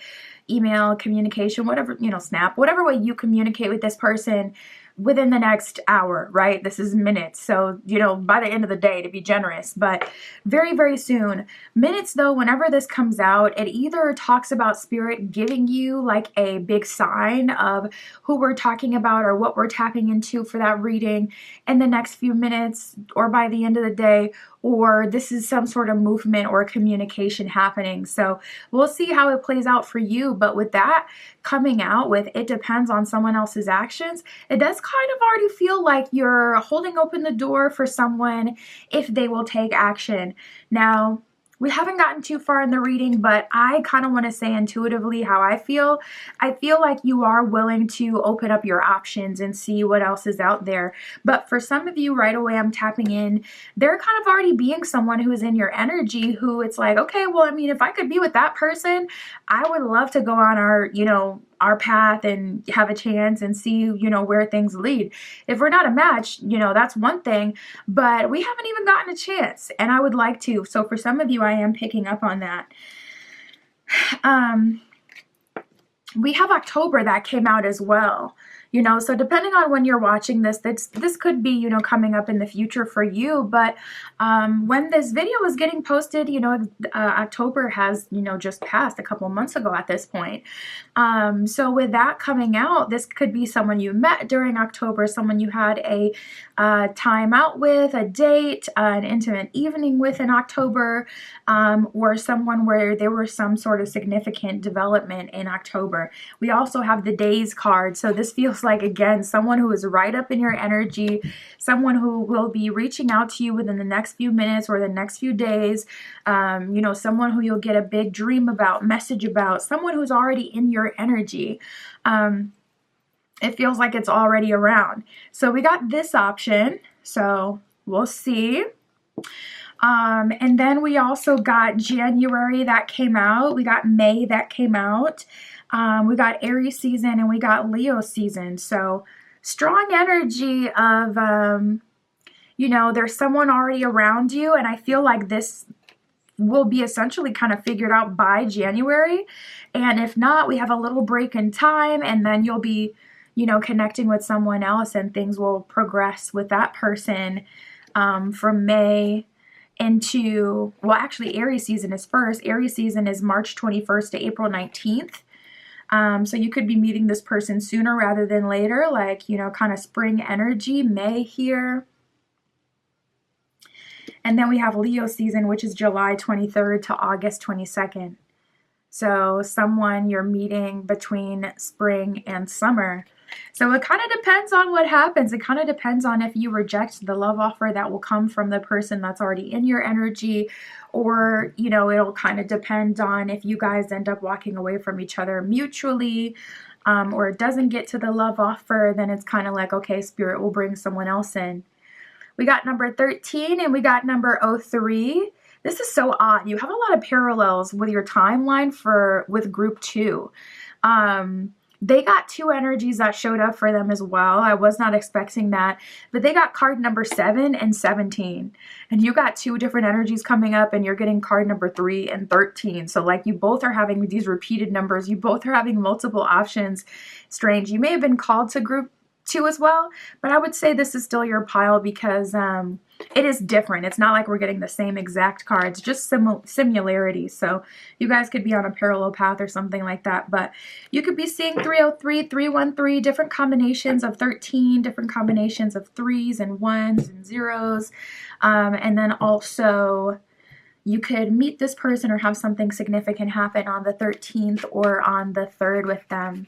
Speaker 1: email, communication, whatever, Snap, whatever way you communicate with this person within the next hour, right? This is minutes. So, by the end of the day, to be generous, but very, very soon. Minutes though, whenever this comes out, it either talks about spirit giving you like a big sign of who we're talking about or what we're tapping into for that reading in the next few minutes or by the end of the day, or this is some sort of movement or communication happening. So we'll see how it plays out for you. But with that coming out with it depends on someone else's actions, it does kind of already feel like you're holding open the door for someone if they will take action. Now, we haven't gotten too far in the reading, but I kind of want to say intuitively how I feel. I feel like you are willing to open up your options and see what else is out there. But for some of you, right away, I'm tapping in, they're kind of already being someone who is in your energy, who it's like, okay, well, I mean, if I could be with that person, I would love to go on our path and have a chance and see, where things lead. If we're not a match, that's one thing, but we haven't even gotten a chance and I would like to. So for some of you, I am picking up on that. We have October that came out as well. So depending on when you're watching this could be, coming up in the future for you. But when this video is getting posted, October has, just passed a couple months ago at this point. So with that coming out, this could be someone you met during October, someone you had a time out with, a date, an intimate evening with in October, or someone where there was some sort of significant development in October. We also have the days card. So this feels like, again, someone who is right up in your energy, someone who will be reaching out to you within the next few minutes or the next few days, someone who you'll get a big dream about, message about, someone who's already in your energy. It feels like it's already around. So we got this option. So we'll see. And then we also got January that came out. We got May that came out. We got Aries season and we got Leo season. So strong energy of, there's someone already around you. And I feel like this will be essentially kind of figured out by January. And if not, we have a little break in time and then you'll be, connecting with someone else and things will progress with that person from May into, well, actually Aries season is first. Aries season is March 21st to April 19th. So you could be meeting this person sooner rather than later, like, kind of spring energy, May here. And then we have Leo season, which is July 23rd to August 22nd. So someone you're meeting between spring and summer. So it kind of depends on what happens. It kind of depends on if you reject the love offer that will come from the person that's already in your energy, or, it'll kind of depend on if you guys end up walking away from each other mutually, or it doesn't get to the love offer, then it's kind of like, okay, spirit will bring someone else in. We got number 13 and we got number 03. This is so odd. You have a lot of parallels with your timeline with group 2. They got 2 energies that showed up for them as well. I was not expecting that, but they got card number 7 and 17. And you got 2 different energies coming up and you're getting card number 3 and 13. So like you both are having these repeated numbers. You both are having multiple options. Strange. You may have been called to group 2 as well, but I would say this is still your pile because it is different. It's not like we're getting the same exact cards, just similarities. So you guys could be on a parallel path or something like that, but you could be seeing 303, 313, different combinations of 13, different combinations of 3s and 1s and 0s. And then also you could meet this person or have something significant happen on the 13th or on the 3rd with them.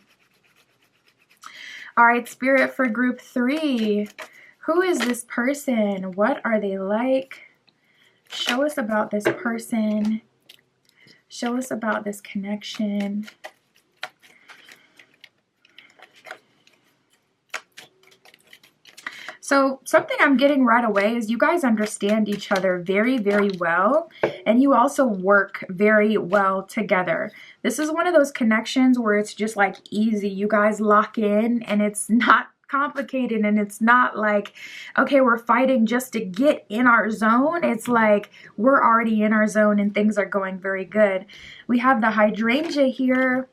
Speaker 1: All right, spirit for group 3. Who is this person? What are they like? Show us about this person. Show us about this connection. So something I'm getting right away is you guys understand each other very, very well, and you also work very well together. This is one of those connections where it's just like easy. You guys lock in and it's not complicated, and it's not like, okay, we're fighting just to get in our zone. It's like we're already in our zone and things are going very good. We have the hydrangea here.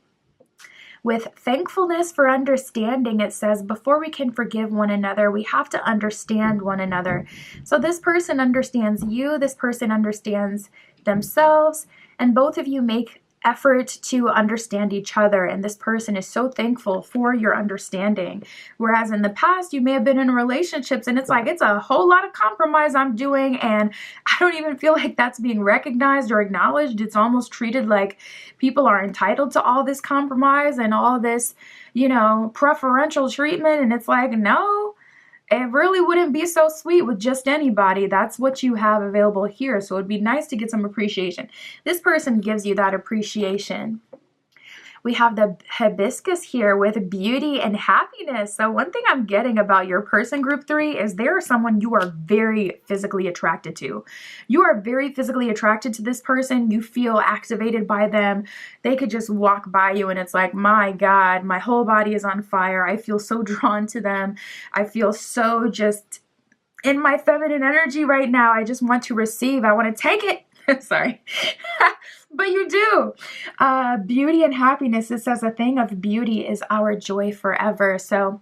Speaker 1: With thankfulness for understanding, it says, before we can forgive one another, we have to understand one another. So this person understands you, this person understands themselves, and both of you make effort to understand each other, and this person is so thankful for your understanding. Whereas in the past, you may have been in relationships and it's like, it's a whole lot of compromise I'm doing, and I don't even feel like that's being recognized or acknowledged. It's almost treated like people are entitled to all this compromise and all this, preferential treatment, and it's like, no, it really wouldn't be so sweet with just anybody. That's what you have available here. So it'd be nice to get some appreciation. This person gives you that appreciation. We have the hibiscus here with beauty and happiness. So one thing I'm getting about your person group 3 is they are someone you are very physically attracted to. You are very physically attracted to this person. You feel activated by them. They could just walk by you and it's like, my God, my whole body is on fire. I feel so drawn to them. I feel so just in my feminine energy right now. I just want to receive. I want to take it. Sorry. But you do. Beauty and happiness. It says a thing of beauty is our joy forever. So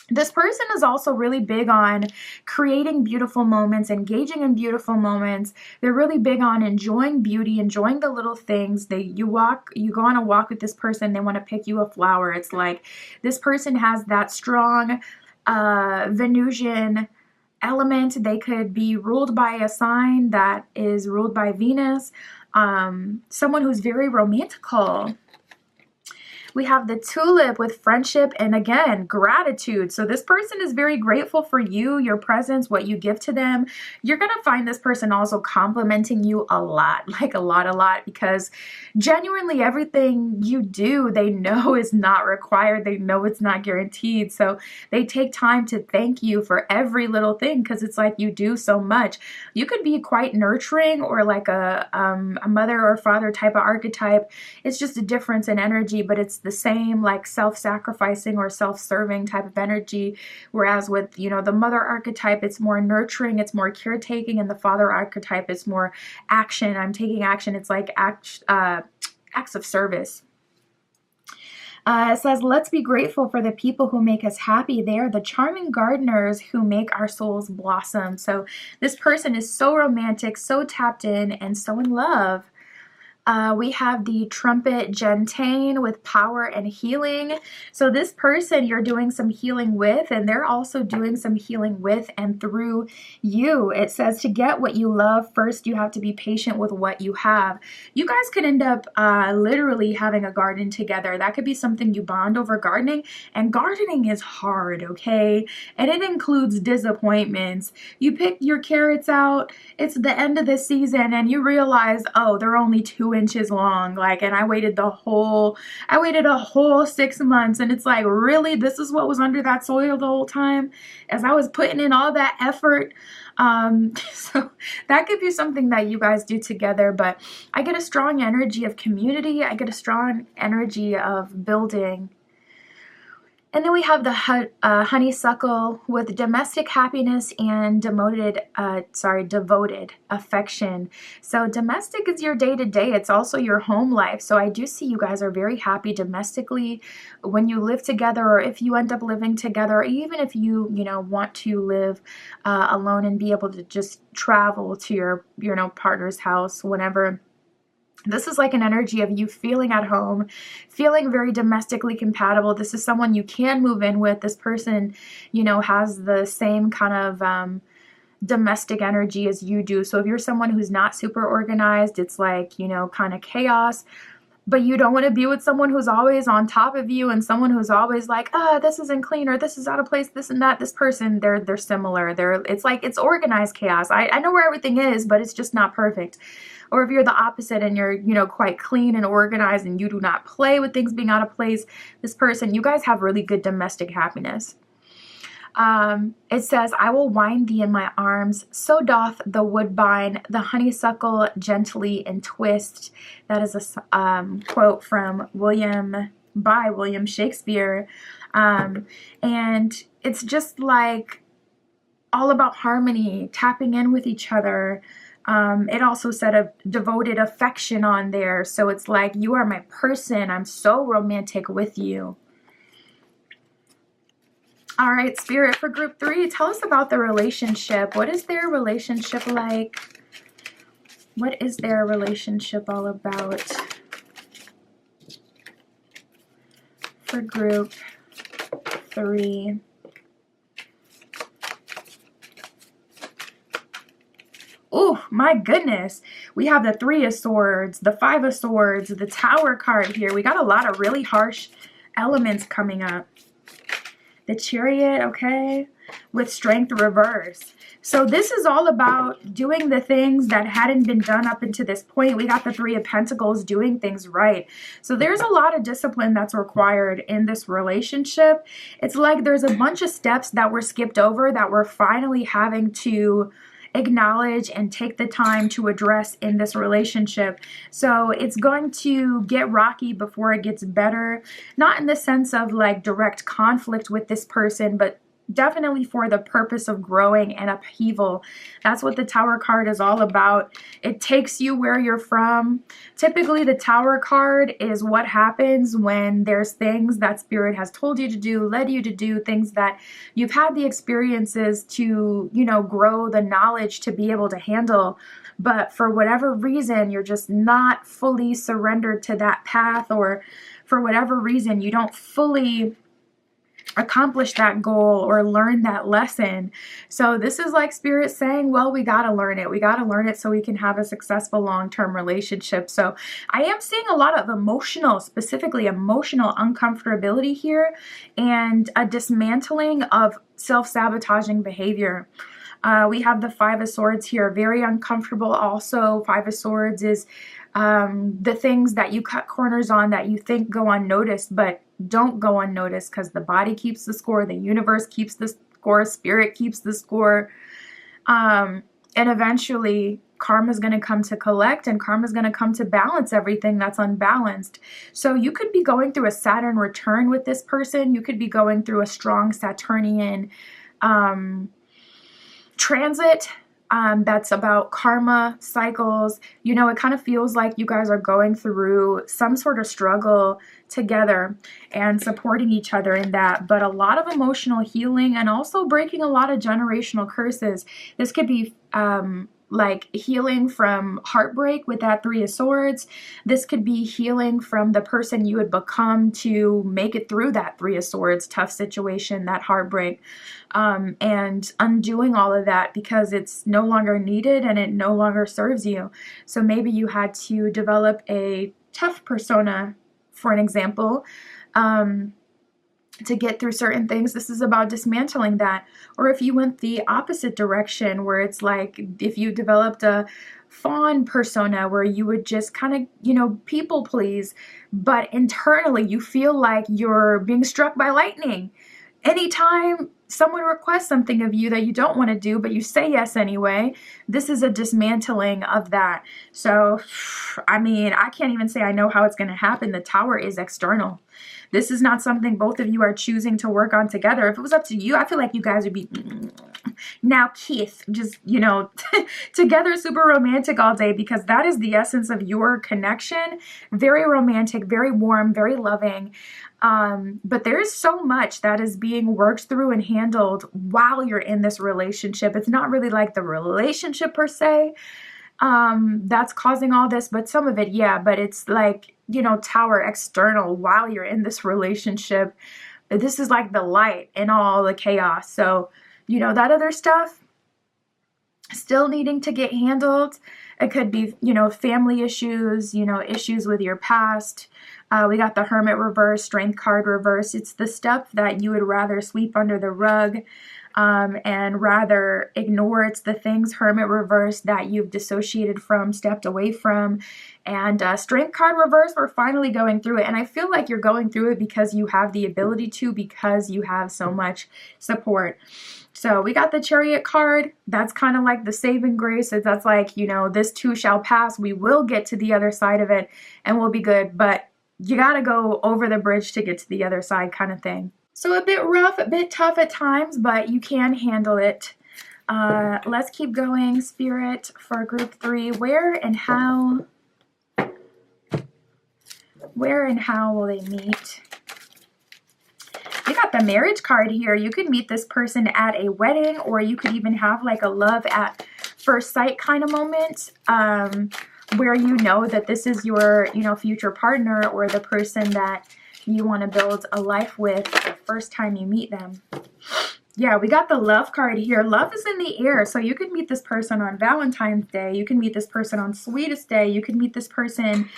Speaker 1: this person is also really big on creating beautiful moments, engaging in beautiful moments. They're really big on enjoying beauty, enjoying the little things. You go on a walk with this person, they want to pick you a flower. It's like this person has that strong Venusian element. They could be ruled by a sign that is ruled by Venus. Someone who's very romantical. We have the tulip with friendship and, again, gratitude. So this person is very grateful for you, your presence, what you give to them. You're going to find this person also complimenting you a lot, like a lot, because genuinely everything you do, they know is not required. They know it's not guaranteed. So they take time to thank you for every little thing because it's like you do so much. You could be quite nurturing or like a mother or father type of archetype. It's just a difference in energy, but it's the same like self-sacrificing or self-serving type of energy. Whereas with, the mother archetype, it's more nurturing, it's more caretaking, and the father archetype is more action. I'm taking action. It's like acts of service. It says, let's be grateful for the people who make us happy. They are the charming gardeners who make our souls blossom. So this person is so romantic, so tapped in, and so in love. We have the trumpet gentian with power and healing. So this person you're doing some healing with, and they're also doing some healing with and through you. It says to get what you love, first you have to be patient with what you have. You guys could end up literally having a garden together. That could be something you bond over, gardening. And gardening is hard, okay? And it includes disappointments. You pick your carrots out, it's the end of the season, and you realize, oh, they're only 2 inches long, and I waited a whole 6 months, and it's like, really, this is what was under that soil the whole time as I was putting in all that effort. So that could be something that you guys do together, but I get a strong energy of community. I get a strong energy of building. And then we have the honeysuckle with domestic happiness and devoted affection. So domestic is your day-to-day. It's also your home life. So I do see you guys are very happy domestically when you live together, or if you end up living together, or even if you want to live alone and be able to just travel to your partner's house whenever. This is like an energy of you feeling at home, feeling very domestically compatible. This is someone you can move in with. This person, has the same kind of domestic energy as you do. So if you're someone who's not super organized, it's like, kind of chaos. But you don't want to be with someone who's always on top of you and someone who's always like, this isn't clean, or this is out of place, this and that. This person, they're similar. It's like, it's organized chaos. I know where everything is, but it's just not perfect. Or if you're the opposite and you're, quite clean and organized and you do not play with things being out of place, this person, you guys have really good domestic happiness. It says, I will wind thee in my arms, so doth the woodbine, the honeysuckle gently entwist. That is a quote from William Shakespeare. And it's just like all about harmony, tapping in with each other. It also said a devoted affection on there. So it's like, you are my person. I'm so romantic with you. All right, Spirit, for group 3, tell us about the relationship. What is their relationship like? What is their relationship all about? For group 3. Oh, my goodness. We have the 3 of Swords, the 5 of Swords, the Tower card here. We got a lot of really harsh elements coming up. The Chariot, okay, with Strength reverse. So this is all about doing the things that hadn't been done up until this point. We got the 3 of Pentacles, doing things right. So there's a lot of discipline that's required in this relationship. It's like there's a bunch of steps that were skipped over that we're finally having to acknowledge and take the time to address in this relationship. So it's going to get rocky before it gets better. Not in the sense of like direct conflict with this person, but definitely for the purpose of growing and upheaval. That's what the Tower card is all about. It takes you where you're from. Typically, the Tower card is what happens when there's things that Spirit has told you to do, led you to do, things that you've had the experiences to, you know, grow the knowledge to be able to handle. But for whatever reason, you're just not fully surrendered to that path, or for whatever reason, you don't fully accomplish that goal or learn that lesson. So this is like Spirit saying, well, we got to learn it. We got to learn it so we can have a successful long-term relationship. So I am seeing a lot of emotional, specifically emotional uncomfortability here, and a dismantling of self-sabotaging behavior. We have the 5 of Swords here, very uncomfortable. Also, 5 of Swords is the things that you cut corners on that you think go unnoticed, but don't go unnoticed, because the body keeps the score, the universe keeps the score, Spirit keeps the score. And eventually karma is going to come to collect, and karma is going to come to balance everything that's unbalanced. So you could be going through a Saturn return with this person. You could be going through a strong Saturnian transit. That's about karma cycles. You know, it kind of feels like you guys are going through some sort of struggle together and supporting each other in that, but a lot of emotional healing and also breaking a lot of generational curses. This could be like healing from heartbreak with that 3 of Swords. This could be healing from the person you had become to make it through that 3 of Swords tough situation, that heartbreak, and undoing all of that because it's no longer needed and it no longer serves you. So maybe you had to develop a tough persona, for an example, to get through certain things. This is about dismantling that. Or if you went the opposite direction, where it's like if you developed a fawn persona where you would just kind of, you know, people please, but internally you feel like you're being struck by lightning. Anytime someone requests something of you that you don't want to do, but you say yes anyway, this is a dismantling of that. So, I mean, I can't even say I know how it's going to happen. The Tower is external. This is not something both of you are choosing to work on together. If it was up to you, I feel like you guys would be now kiss, just, you know, together, super romantic all day, because that is the essence of your connection. Very romantic, very warm, very loving. But there is so much that is being worked through and handled while you're in this relationship. It's not really like the relationship per se that's causing all this, but some of it, yeah. But it's like, you know, Tower external while you're in this relationship. This is like the light in all the chaos. So, you know, that other stuff still needing to get handled. It could be, you know, family issues, you know, issues with your past. We got the Hermit reverse, Strength card reverse. It's the stuff that you would rather sweep under the rug. and rather ignore. It's the things, Hermit reverse, that you've dissociated from, stepped away from. And Strength card reverse, we're finally going through it. And I feel like you're going through it because you have the ability to, because you have so much support. So we got the Chariot card. That's kind of like the saving grace. That's like, you know, this too shall pass. We will get to the other side of it and we'll be good. But you got to go over the bridge to get to the other side, kind of thing. So a bit rough, a bit tough at times, but you can handle it. Let's keep going, Spirit, for group 3. Where and how will they meet? We got the marriage card here. You could meet this person at a wedding, or you could even have like a love at first sight kind of moment, where you know that this is your, you know, future partner or the person that you want to build a life with the first time you meet them. Yeah, we got the love card here. Love is in the air. So you could meet this person on Valentine's Day. You can meet this person on Sweetest Day. You could meet this person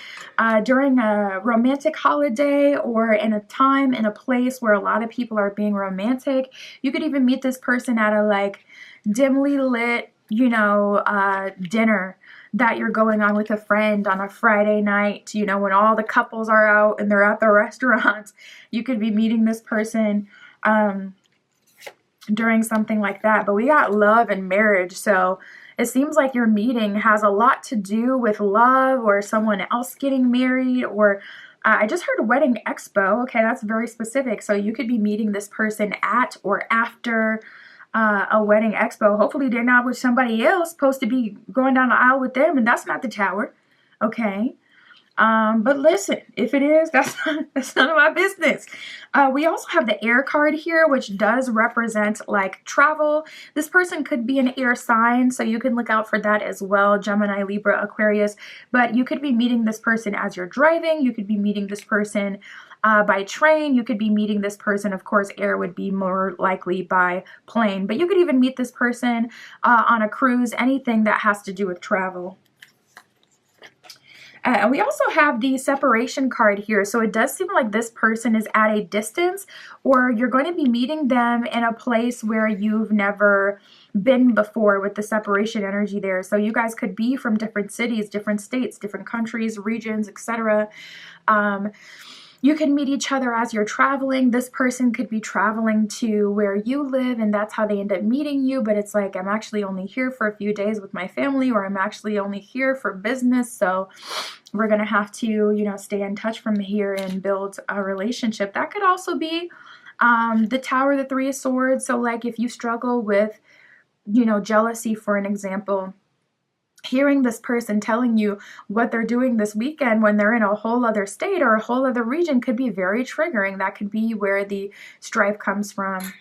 Speaker 1: during a romantic holiday, or in a time and a place where a lot of people are being romantic. You could even meet this person at a like dimly lit, you know, dinner that you're going on with a friend on a Friday night, you know, when all the couples are out and they're at the restaurants. You could be meeting this person during something like that. But we got love and marriage, so it seems like your meeting has a lot to do with love or someone else getting married, or I just heard wedding expo. Okay, that's very specific. So you could be meeting this person at or after a wedding expo. Hopefully they're not with somebody else, supposed to be going down the aisle with them, and that's not the tower. Okay. But listen, if it is, that's none of my business. We also have the air card here, which does represent like travel. This person could be an air sign, so you can look out for that as well. Gemini, Libra, Aquarius. But you could be meeting this person as you're driving. You could be meeting this person by train. You could be meeting this person, of course, air would be more likely by plane. But you could even meet this person on a cruise, anything that has to do with travel. And we also have the separation card here. So it does seem like this person is at a distance, or you're going to be meeting them in a place where you've never been before with the separation energy there. So you guys could be from different cities, different states, different countries, regions, etc. You can meet each other as you're traveling. This person could be traveling to where you live, and that's how they end up meeting you. But it's like, I'm actually only here for a few days with my family, or I'm actually only here for business. So we're going to have to, you know, stay in touch from here and build a relationship. That could also be the Tower, the Three of Swords. So like if you struggle with, you know, jealousy, for an example, hearing this person telling you what they're doing this weekend when they're in a whole other state or a whole other region could be very triggering. That could be where the strife comes from.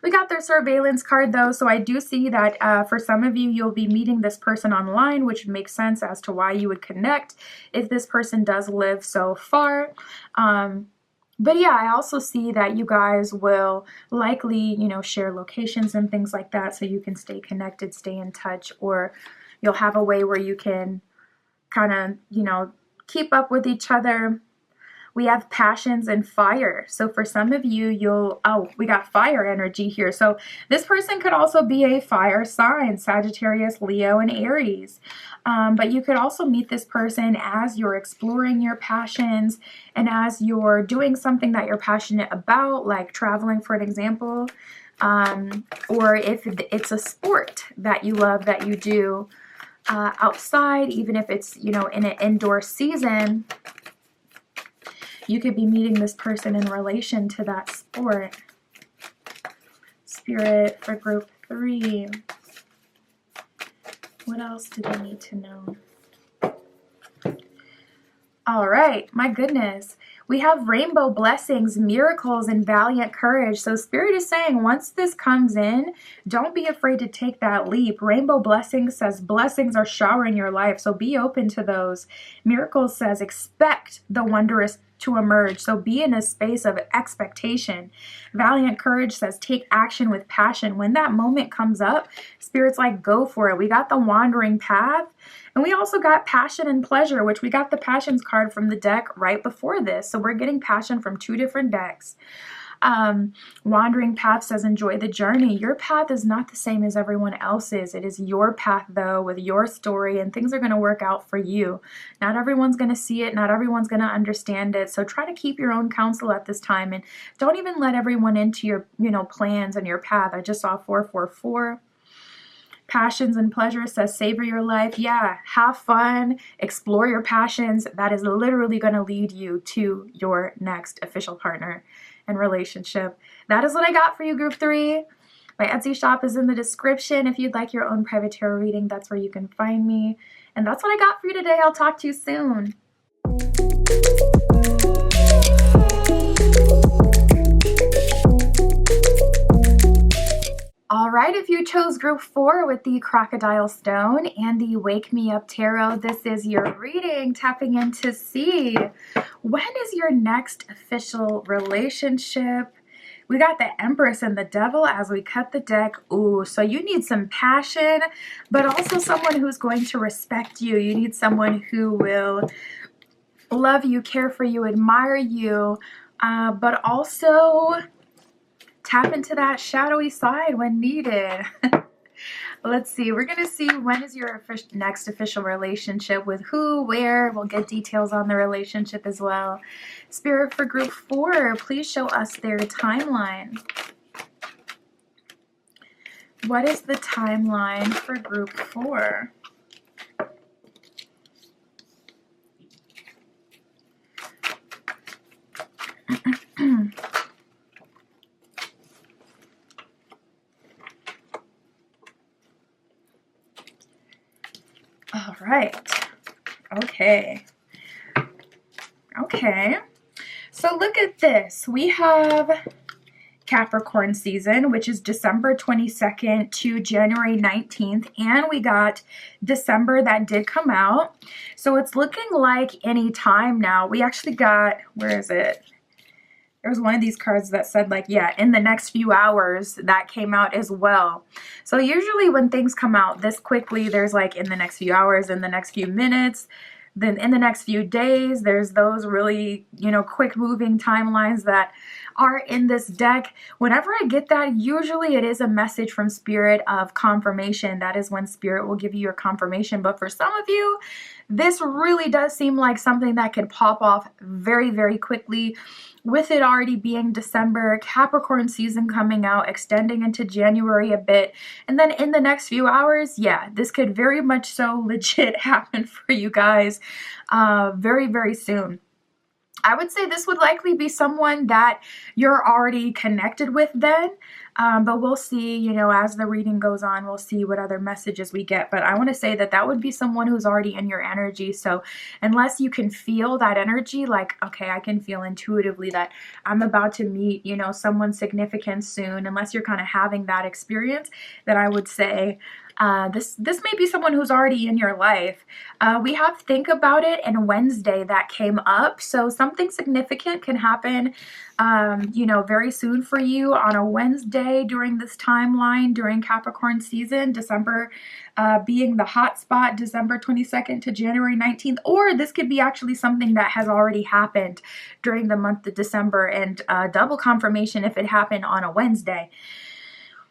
Speaker 1: We got their surveillance card though, so I do see that for some of you, you'll be meeting this person online, which makes sense as to why you would connect if this person does live so far. But yeah, I also see that you guys will likely, you know, share locations and things like that, so you can stay connected, stay in touch, or you'll have a way where you can kind of, you know, keep up with each other. We have passions and fire. So for some of you, we got fire energy here. So this person could also be a fire sign, Sagittarius, Leo, and Aries. But you could also meet this person as you're exploring your passions and as you're doing something that you're passionate about, like traveling, for an example, or if it's a sport that you love, that you do outside, even if it's, you know, in an indoor season. You could be meeting this person in relation to that sport. Spirit, for group 3. What else do they need to know? All right, my goodness. We have rainbow blessings, miracles, and valiant courage. So Spirit is saying once this comes in, don't be afraid to take that leap. Rainbow blessings says blessings are showering your life, so be open to those. Miracles says expect the wondrous to emerge, so be in a space of expectation. Valiant courage says take action with passion. When that moment comes up, Spirit's like, go for it. We got the wandering path, and we also got passion and pleasure, which we got the passions card from the deck right before this. So we're getting passion from 2 different decks. Wandering Path says enjoy the journey. Your path is not the same as everyone else's. It is your path, though, with your story, and things are going to work out for you. Not everyone's going to see it. Not everyone's going to understand it. So try to keep your own counsel at this time, and don't even let everyone into your, plans and your path. I just saw 444. Passions and pleasures says savor your life. Yeah, have fun, explore your passions. That is literally going to lead you to your next official partner and relationship. That is what I got for you, Group 3. My Etsy shop is in the description. If you'd like your own private tarot reading, that's where you can find me. And that's what I got for you today. I'll talk to you soon. All right, if you chose Group 4 with the Crocodile Stone and the Wake Me Up Tarot, this is your reading, tapping in to see when is your next official relationship. We got the Empress and the Devil as we cut the deck. Ooh, so you need some passion, but also someone who's going to respect you. You need someone who will love you, care for you, admire you, but also tap into that shadowy side when needed. Let's see. We're going to see when is your next official relationship, with who, where. We'll get details on the relationship as well. Spirit for Group 4, please show us their timeline. What is the timeline for Group 4? All right. Okay. So look at this. We have Capricorn season, which is December 22nd to January 19th. And we got December that did come out. So it's looking like any time now. We actually got, where is it? There was one of these cards that said like, yeah, in the next few hours, that came out as well. So usually when things come out this quickly, there's like in the next few hours, in the next few minutes, then in the next few days, there's those really, quick moving timelines that are in this deck. Whenever I get that, usually it is a message from Spirit of confirmation. That is when Spirit will give you your confirmation. But for some of you, this really does seem like something that could pop off very, very quickly. With it already being December, Capricorn season coming out, extending into January a bit, and then in the next few hours, yeah, this could very much so legit happen for you guys very, very soon. I would say this would likely be someone that you're already connected with then, but we'll see, as the reading goes on, we'll see what other messages we get. But I want to say that that would be someone who's already in your energy. So unless you can feel that energy, like, okay, I can feel intuitively that I'm about to meet, someone significant soon, unless you're kind of having that experience, then I would say this may be someone who's already in your life. We have Think About It and Wednesday that came up. So something significant can happen, very soon for you on a Wednesday during this timeline, during Capricorn season, December being the hot spot, December 22nd to January 19th. Or this could be actually something that has already happened during the month of December, and double confirmation if it happened on a Wednesday.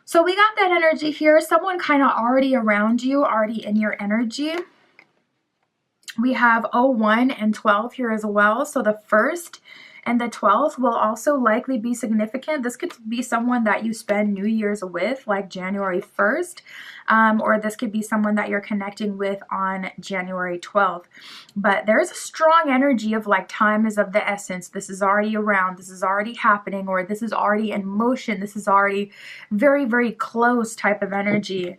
Speaker 1: So we got that energy here, someone kind of already around you, already in your energy. We have 01 and 12 here as well. So the 1st and the 12th will also likely be significant. This could be someone that you spend New Year's with, like January 1st, or this could be someone that you're connecting with on January 12th. But there's a strong energy of like time is of the essence. This is already around. This is already happening, or this is already in motion. This is already very, very close type of energy.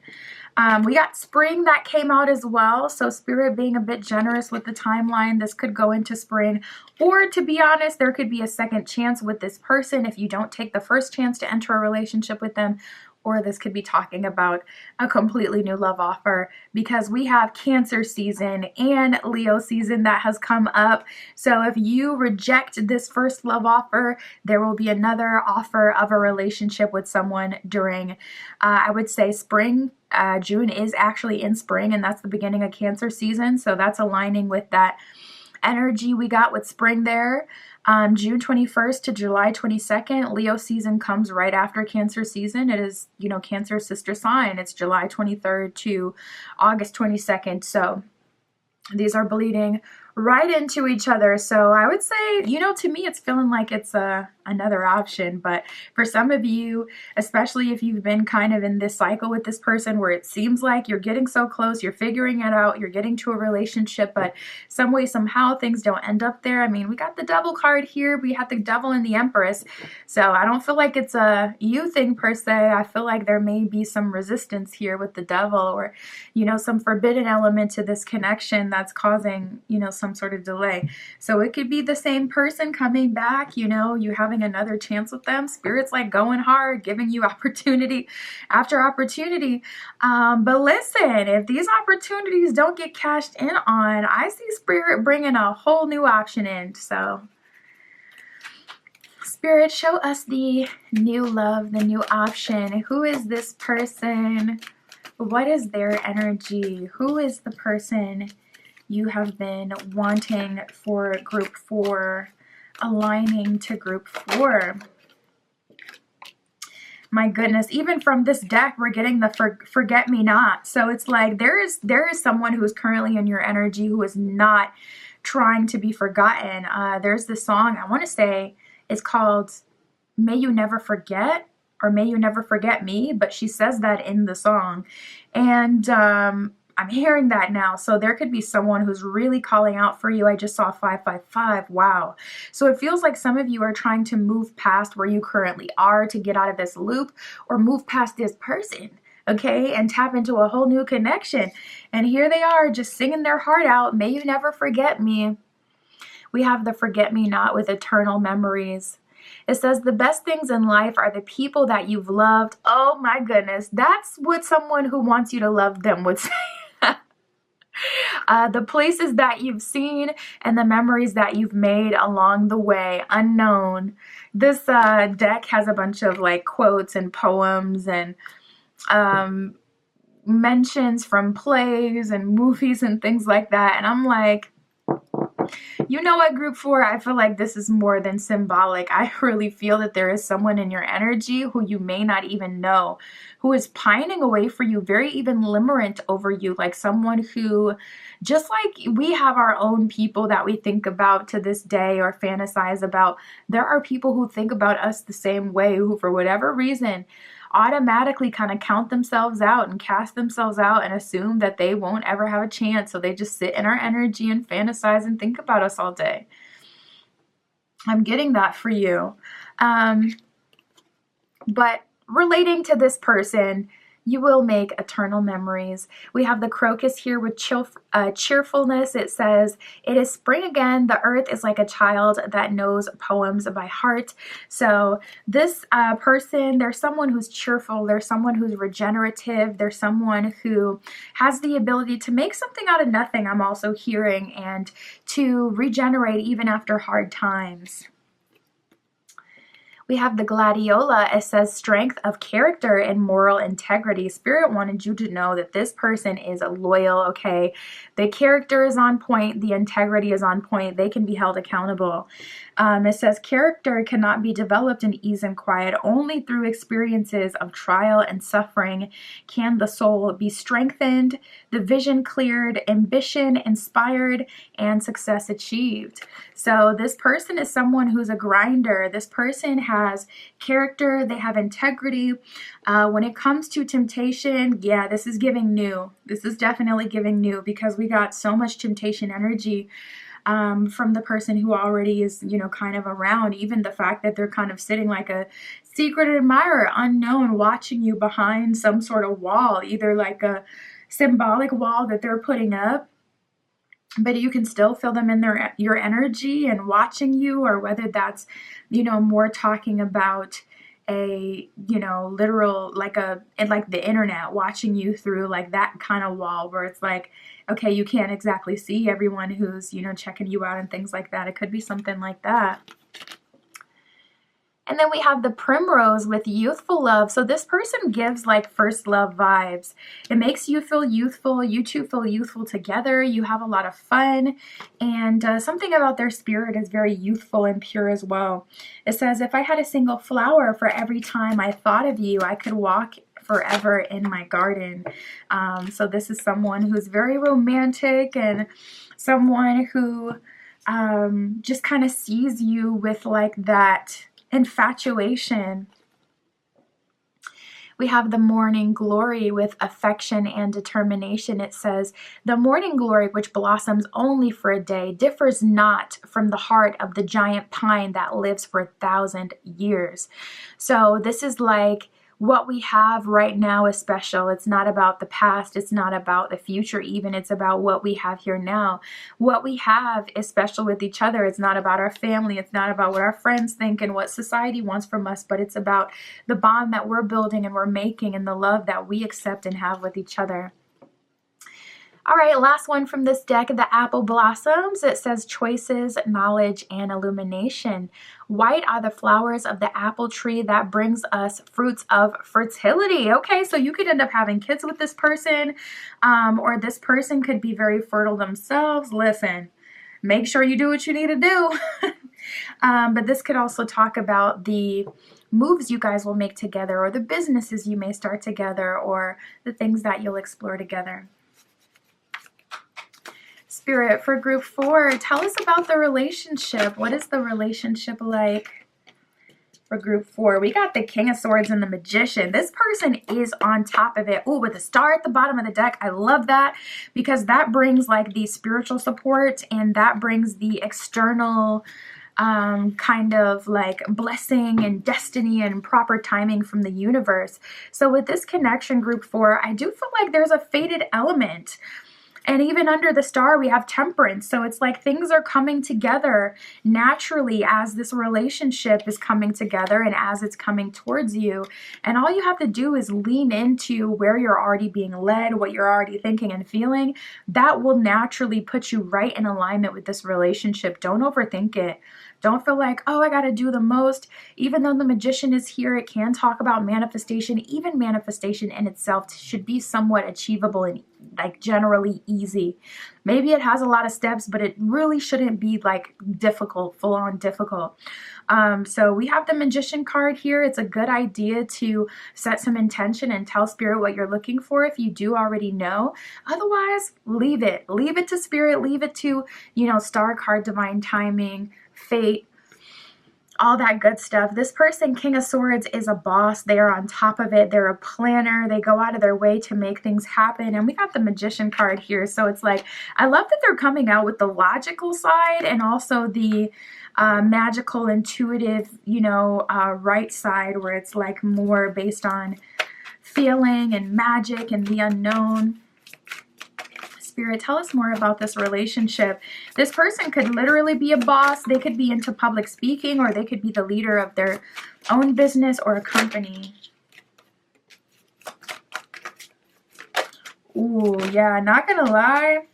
Speaker 1: We got spring that came out as well. So Spirit being a bit generous with the timeline, this could go into spring. Or to be honest, there could be a second chance with this person if you don't take the first chance to enter a relationship with them. Or this could be talking about a completely new love offer, because we have Cancer season and Leo season that has come up. So if you reject this first love offer, there will be another offer of a relationship with someone during, I would say, spring. June is actually in spring, and that's the beginning of Cancer season. So that's aligning with that energy we got with spring there. June 21st to July 22nd, Leo season comes right after Cancer season. It is, Cancer's sister sign. It's July 23rd to August 22nd. So these are bleeding right into each other. So I would say, to me, it's feeling like it's another option. But for some of you, especially if you've been kind of in this cycle with this person where it seems like you're getting so close, you're figuring it out, you're getting to a relationship, but some way, somehow things don't end up there. I mean, we got the Devil card here. We have the Devil and the Empress. So I don't feel like it's a you thing per se. I feel like there may be some resistance here with the Devil, or, some forbidden element to this connection that's causing, some sort of delay. So it could be the same person coming back, you having another chance with them. Spirit's like going hard, giving you opportunity after opportunity. But listen, if these opportunities don't get cashed in on, I see Spirit bringing a whole new option in. So Spirit, show us the new love, the new option. Who is this person? What is their energy? Who is the person you have been wanting for group 4, aligning to group 4? My goodness, even from this deck, we're getting the forget me not. So it's like there is someone who is currently in your energy who is not trying to be forgotten. There's this song, I want to say it's called May You Never Forget, or May You Never Forget Me, but she says that in the song. And I'm hearing that now. So there could be someone who's really calling out for you. I just saw 555. Wow. So it feels like some of you are trying to move past where you currently are to get out of this loop, or move past this person, okay, and tap into a whole new connection. And here they are just singing their heart out. May you never forget me. We have the forget me not with eternal memories. It says the best things in life are the people that you've loved. Oh my goodness. That's what someone who wants you to love them would say. The places that you've seen and the memories that you've made along the way, unknown. This deck has a bunch of like quotes and poems and mentions from plays and movies and things like that. And I'm like, you know what, group 4, I feel like this is more than symbolic. I really feel that there is someone in your energy who you may not even know, who is pining away for you, very even limerent over you, like someone who, just like we have our own people that we think about to this day or fantasize about, there are people who think about us the same way, who for whatever reason automatically kind of count themselves out and cast themselves out and assume that they won't ever have a chance. So they just sit in our energy and fantasize and think about us all day. I'm getting that for you. But relating to this person, you will make eternal memories. We have the crocus here with cheerfulness. It says, it is spring again. The earth is like a child that knows poems by heart. So this person, there's someone who's cheerful. There's someone who's regenerative. There's someone who has the ability to make something out of nothing, I'm also hearing, and to regenerate even after hard times. We have the gladiola. It says strength of character and moral integrity. Spirit wanted you to know that this person is loyal, okay? The character is on point. The integrity is on point. They can be held accountable. It says character cannot be developed in ease and quiet. Only through experiences of trial and suffering can the soul be strengthened, the vision cleared, ambition inspired, and success achieved. So this person is someone who's a grinder. This person has character. They have integrity. When it comes to temptation, yeah, this is giving new. This is definitely giving new, because we got so much temptation energy from the person who already is, kind of around. Even the fact that they're kind of sitting like a secret admirer, unknown, watching you behind some sort of wall, either like a symbolic wall that they're putting up, but you can still feel them in your energy and watching you, or whether that's, more talking about a, literal, like the internet, watching you through like that kind of wall where it's like, okay, you can't exactly see everyone who's, checking you out and things like that. It could be something like that. And then we have the primrose with youthful love. So this person gives like first love vibes. It makes you feel youthful. You two feel youthful together. You have a lot of fun. And something about their spirit is very youthful and pure as well. It says, if I had a single flower for every time I thought of you, I could walk forever in my garden. So this is someone who's very romantic and someone who just kind of sees you with like that infatuation. We have the morning glory with affection and determination. It says, the morning glory, which blossoms only for a day, differs not from the heart of the giant pine that lives for 1,000 years. So this is like, what we have right now is special. It's not about the past. It's not about the future even. It's about what we have here now. What we have is special with each other. It's not about our family. It's not about what our friends think and what society wants from us, but it's about the bond that we're building and we're making and the love that we accept and have with each other. All right, last one from this deck, the apple blossoms. It says choices, knowledge, and illumination. White are the flowers of the apple tree that brings us fruits of fertility. Okay, so you could end up having kids with this person, or this person could be very fertile themselves. Listen, make sure you do what you need to do. But this could also talk about the moves you guys will make together, or the businesses you may start together, or the things that you'll explore together. Spirit, for group 4, tell us about the relationship. What is the relationship like for group 4? We got the King of Swords and the Magician. This person is on top of it. Ooh, with a star at the bottom of the deck. I love that because that brings like the spiritual support and that brings the external kind of like blessing and destiny and proper timing from the universe. So with this connection, group 4, I do feel like there's a fated element. And even under the star, we have temperance. So it's like things are coming together naturally as this relationship is coming together and as it's coming towards you. And all you have to do is lean into where you're already being led, what you're already thinking and feeling. That will naturally put you right in alignment with this relationship. Don't overthink it. Don't feel like, oh, I got to do the most. Even though the Magician is here, it can talk about manifestation. Even manifestation in itself should be somewhat achievable and like generally easy. Maybe it has a lot of steps, but it really shouldn't be like difficult, full on difficult. So we have the Magician card here. It's a good idea to set some intention and tell Spirit what you're looking for if you do already know. Otherwise, leave it. Leave it to Spirit. Leave it to, you know, star card, divine timing, fate, all that good stuff. This person, King of Swords, is a boss. They are on top of it. They're a planner. They go out of their way to make things happen. And we got the Magician card here. So it's like, I love that they're coming out with the logical side and also the magical, intuitive, you know, right side where it's like more based on feeling and magic and the unknown. Spirit, tell us more about this relationship. This person could literally be a boss. They could be into public speaking, or they could be the leader of their own business or a company. Ooh, yeah, not gonna lie.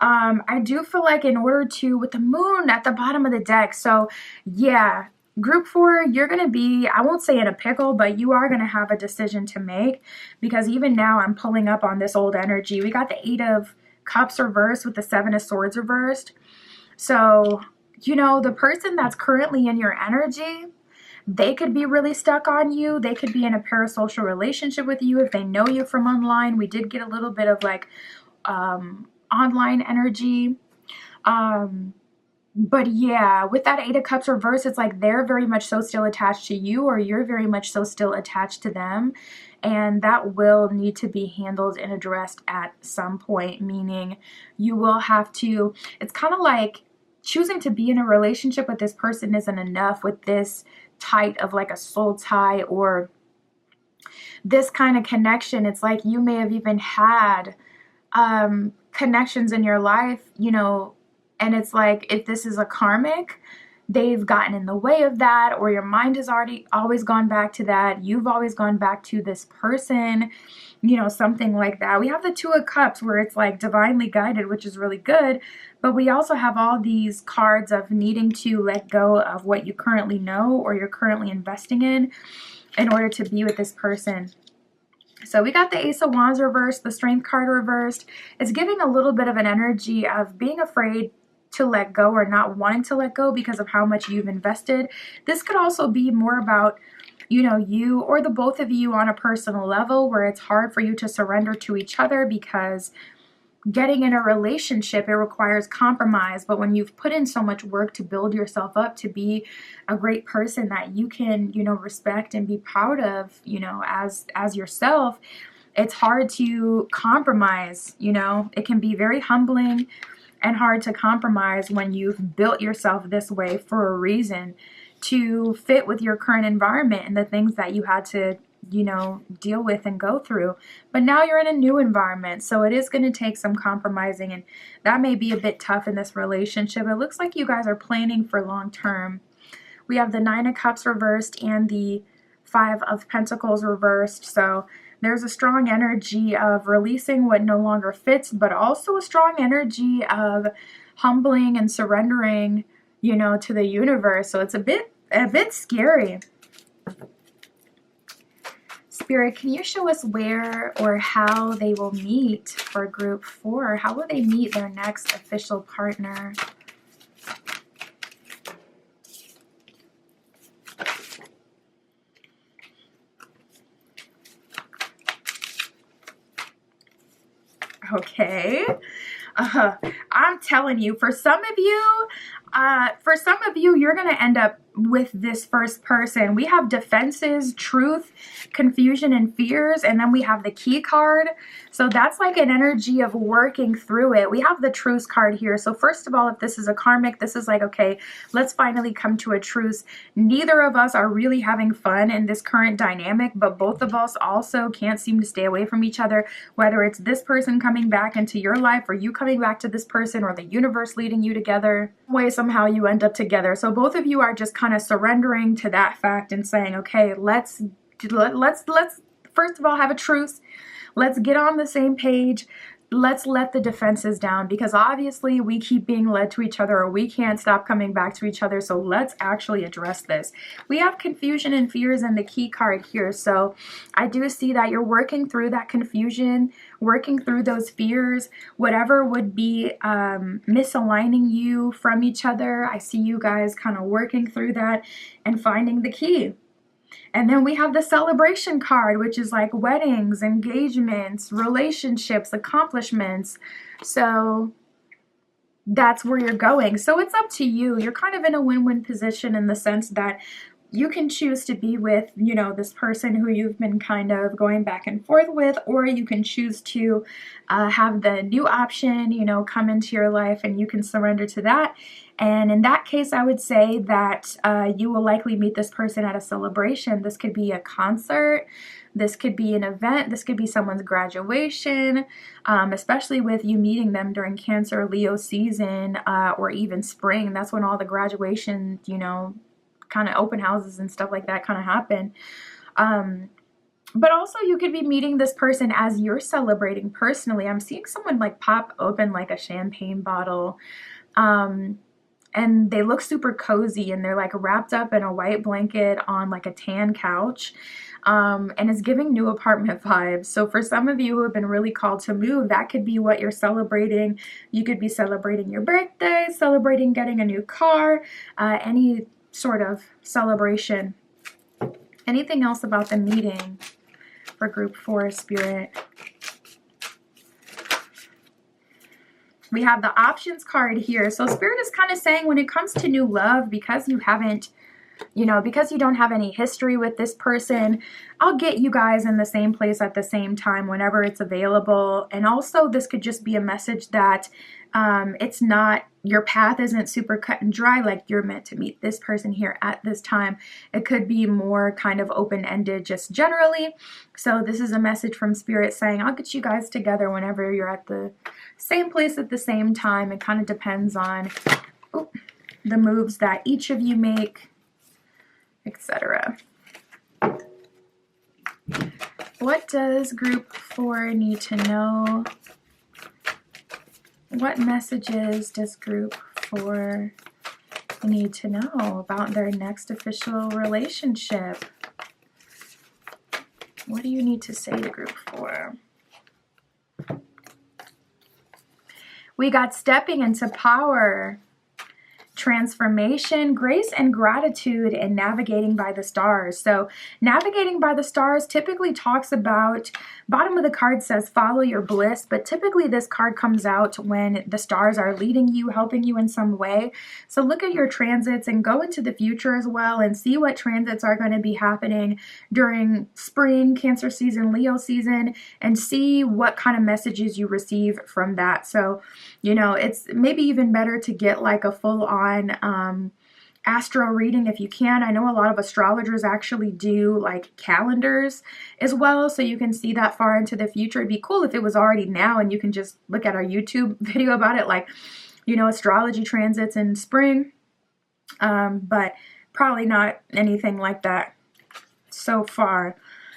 Speaker 1: I do feel like in order to, with the moon at the bottom of the deck, so yeah, group 4, you're going to be, I won't say in a pickle, but you are going to have a decision to make, because even now I'm pulling up on this old energy. We got the 8 of Cups reversed with the 7 of Swords reversed. So, you know, the person that's currently in your energy, they could be really stuck on you. They could be in a parasocial relationship with you if they know you from online. We did get a little bit of like online energy. But yeah, with that 8 of Cups reverse, it's like they're very much so still attached to you, or you're very much so still attached to them. And that will need to be handled and addressed at some point, meaning you will have to, it's kind of like choosing to be in a relationship with this person isn't enough with this tight of like a soul tie or this kind of connection. It's like you may have even had connections in your life, you know, and it's like, if this is a karmic, they've gotten in the way of that, or your mind has always gone back to that. You've always gone back to this person, you know, something like that. We have the Two of Cups where it's like divinely guided, which is really good. But we also have all these cards of needing to let go of what you currently know or you're currently investing in order to be with this person. So we got the Ace of Wands reversed, the Strength card reversed. It's giving a little bit of an energy of being afraid to let go or not wanting to let go because of how much you've invested. This could also be more about, you know, you or the both of you on a personal level where it's hard for you to surrender to each other because getting in a relationship, it requires compromise. But when you've put in so much work to build yourself up to be a great person that you can, you know, respect and be proud of, you know, as yourself, it's hard to compromise. You know, it can be very humbling and hard to compromise when you've built yourself this way for a reason, to fit with your current environment and the things that you had to, you know, deal with and go through. But now you're in a new environment, so it is going to take some compromising, and that may be a bit tough in this relationship. It looks like you guys are planning for long term. We have the Nine of Cups reversed and the Five of Pentacles reversed, so there's a strong energy of releasing what no longer fits, but also a strong energy of humbling and surrendering, you know, to the universe. So it's a bit scary. Spirit, can you show us where or how they will meet for group 4? How will they meet their next official partner? Okay. I'm telling you, for some of you, you're going to end up with this first person. We have defenses, truth, confusion, and fears, and then we have the key card. So that's like an energy of working through it. We have the truce card here. So first of all, if this is a karmic, this is like, okay, let's finally come to a truce. Neither of us are really having fun in this current dynamic, but both of us also can't seem to stay away from each other, whether it's this person coming back into your life or you coming back to this person or the universe leading you together. Way somehow you end up together. So both of you are just kind of surrendering to that fact and saying, okay, let's first of all have a truce. Let's get on the same page. Let's let the defenses down, because obviously we keep being led to each other or we can't stop coming back to each other. So let's actually address this. We have confusion and fears in the key card here. So I do see that you're working through that confusion, working through those fears, whatever would be misaligning you from each other. I see you guys kind of working through that and finding the key. And then we have the celebration card, which is like weddings, engagements, relationships, accomplishments. So that's where you're going. So it's up to you. You're kind of in a win-win position in the sense that you can choose to be with, you know, this person who you've been kind of going back and forth with, or you can choose to have the new option, you know, come into your life and you can surrender to that. And in that case, I would say that you will likely meet this person at a celebration. This could be a concert. This could be an event. This could be someone's graduation, especially with you meeting them during Cancer, Leo season, or even spring. That's when all the graduation, you know, kind of open houses and stuff like that kind of happen. But also you could be meeting this person as you're celebrating personally. I'm seeing someone like pop open like a champagne bottle. And they look super cozy and they're like wrapped up in a white blanket on like a tan couch. And it's giving new apartment vibes. So for some of you who have been really called to move, that could be what you're celebrating. You could be celebrating your birthday, celebrating getting a new car, any sort of celebration. Anything else about the meeting for group 4, Spirit? We have the options card here. So Spirit is kind of saying when it comes to new love, because you haven't, you know, because you don't have any history with this person, I'll get you guys in the same place at the same time whenever it's available. And also this could just be a message that it's not, your path isn't super cut and dry, like you're meant to meet this person here at this time. It could be more kind of open-ended just generally. So this is a message from Spirit saying, I'll get you guys together whenever you're at the same place at the same time. It kind of depends on, the moves that each of you make, etc. What does group 4 need to know? What messages does group 4 need to know about their next official relationship? What do you need to say to group 4? We got stepping into power, transformation, grace, and gratitude, and navigating by the stars. So navigating by the stars typically talks about, bottom of the card says follow your bliss, but typically this card comes out when the stars are leading you, helping you in some way. So look at your transits and go into the future as well and see what transits are going to be happening during spring, Cancer season, Leo season, and see what kind of messages you receive from that. So, you know, it's maybe even better to get like a full-on astro reading if you can. I know a lot of astrologers actually do like calendars as well, so you can see that far into the future. It'd be cool if it was already now and you can just look at our YouTube video about it, like, you know, astrology transits in spring, but probably not anything like that so far.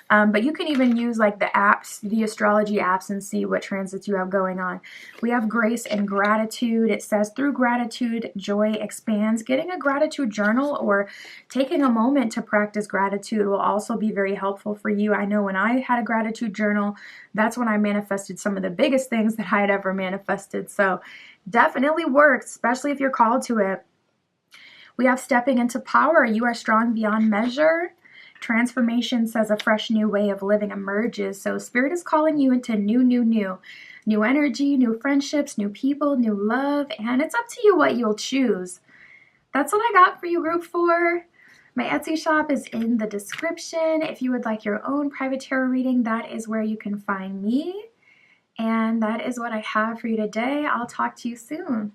Speaker 1: But you can even use like the apps, the astrology apps, and see what transits you have going on. We have grace and gratitude. It says through gratitude, joy expands. Getting a gratitude journal or taking a moment to practice gratitude will also be very helpful for you. I know when I had a gratitude journal, that's when I manifested some of the biggest things that I had ever manifested. So definitely works, especially if you're called to it. We have stepping into power. You are strong beyond measure. Transformation says a fresh new way of living emerges. So Spirit is calling you into new energy, new friendships, new people, new love, and it's up to you what you'll choose. That's what I got for you, group 4. My Etsy shop is in the description. If you would like your own private tarot reading, that is where you can find me. And that is what I have for you today. I'll talk to you soon.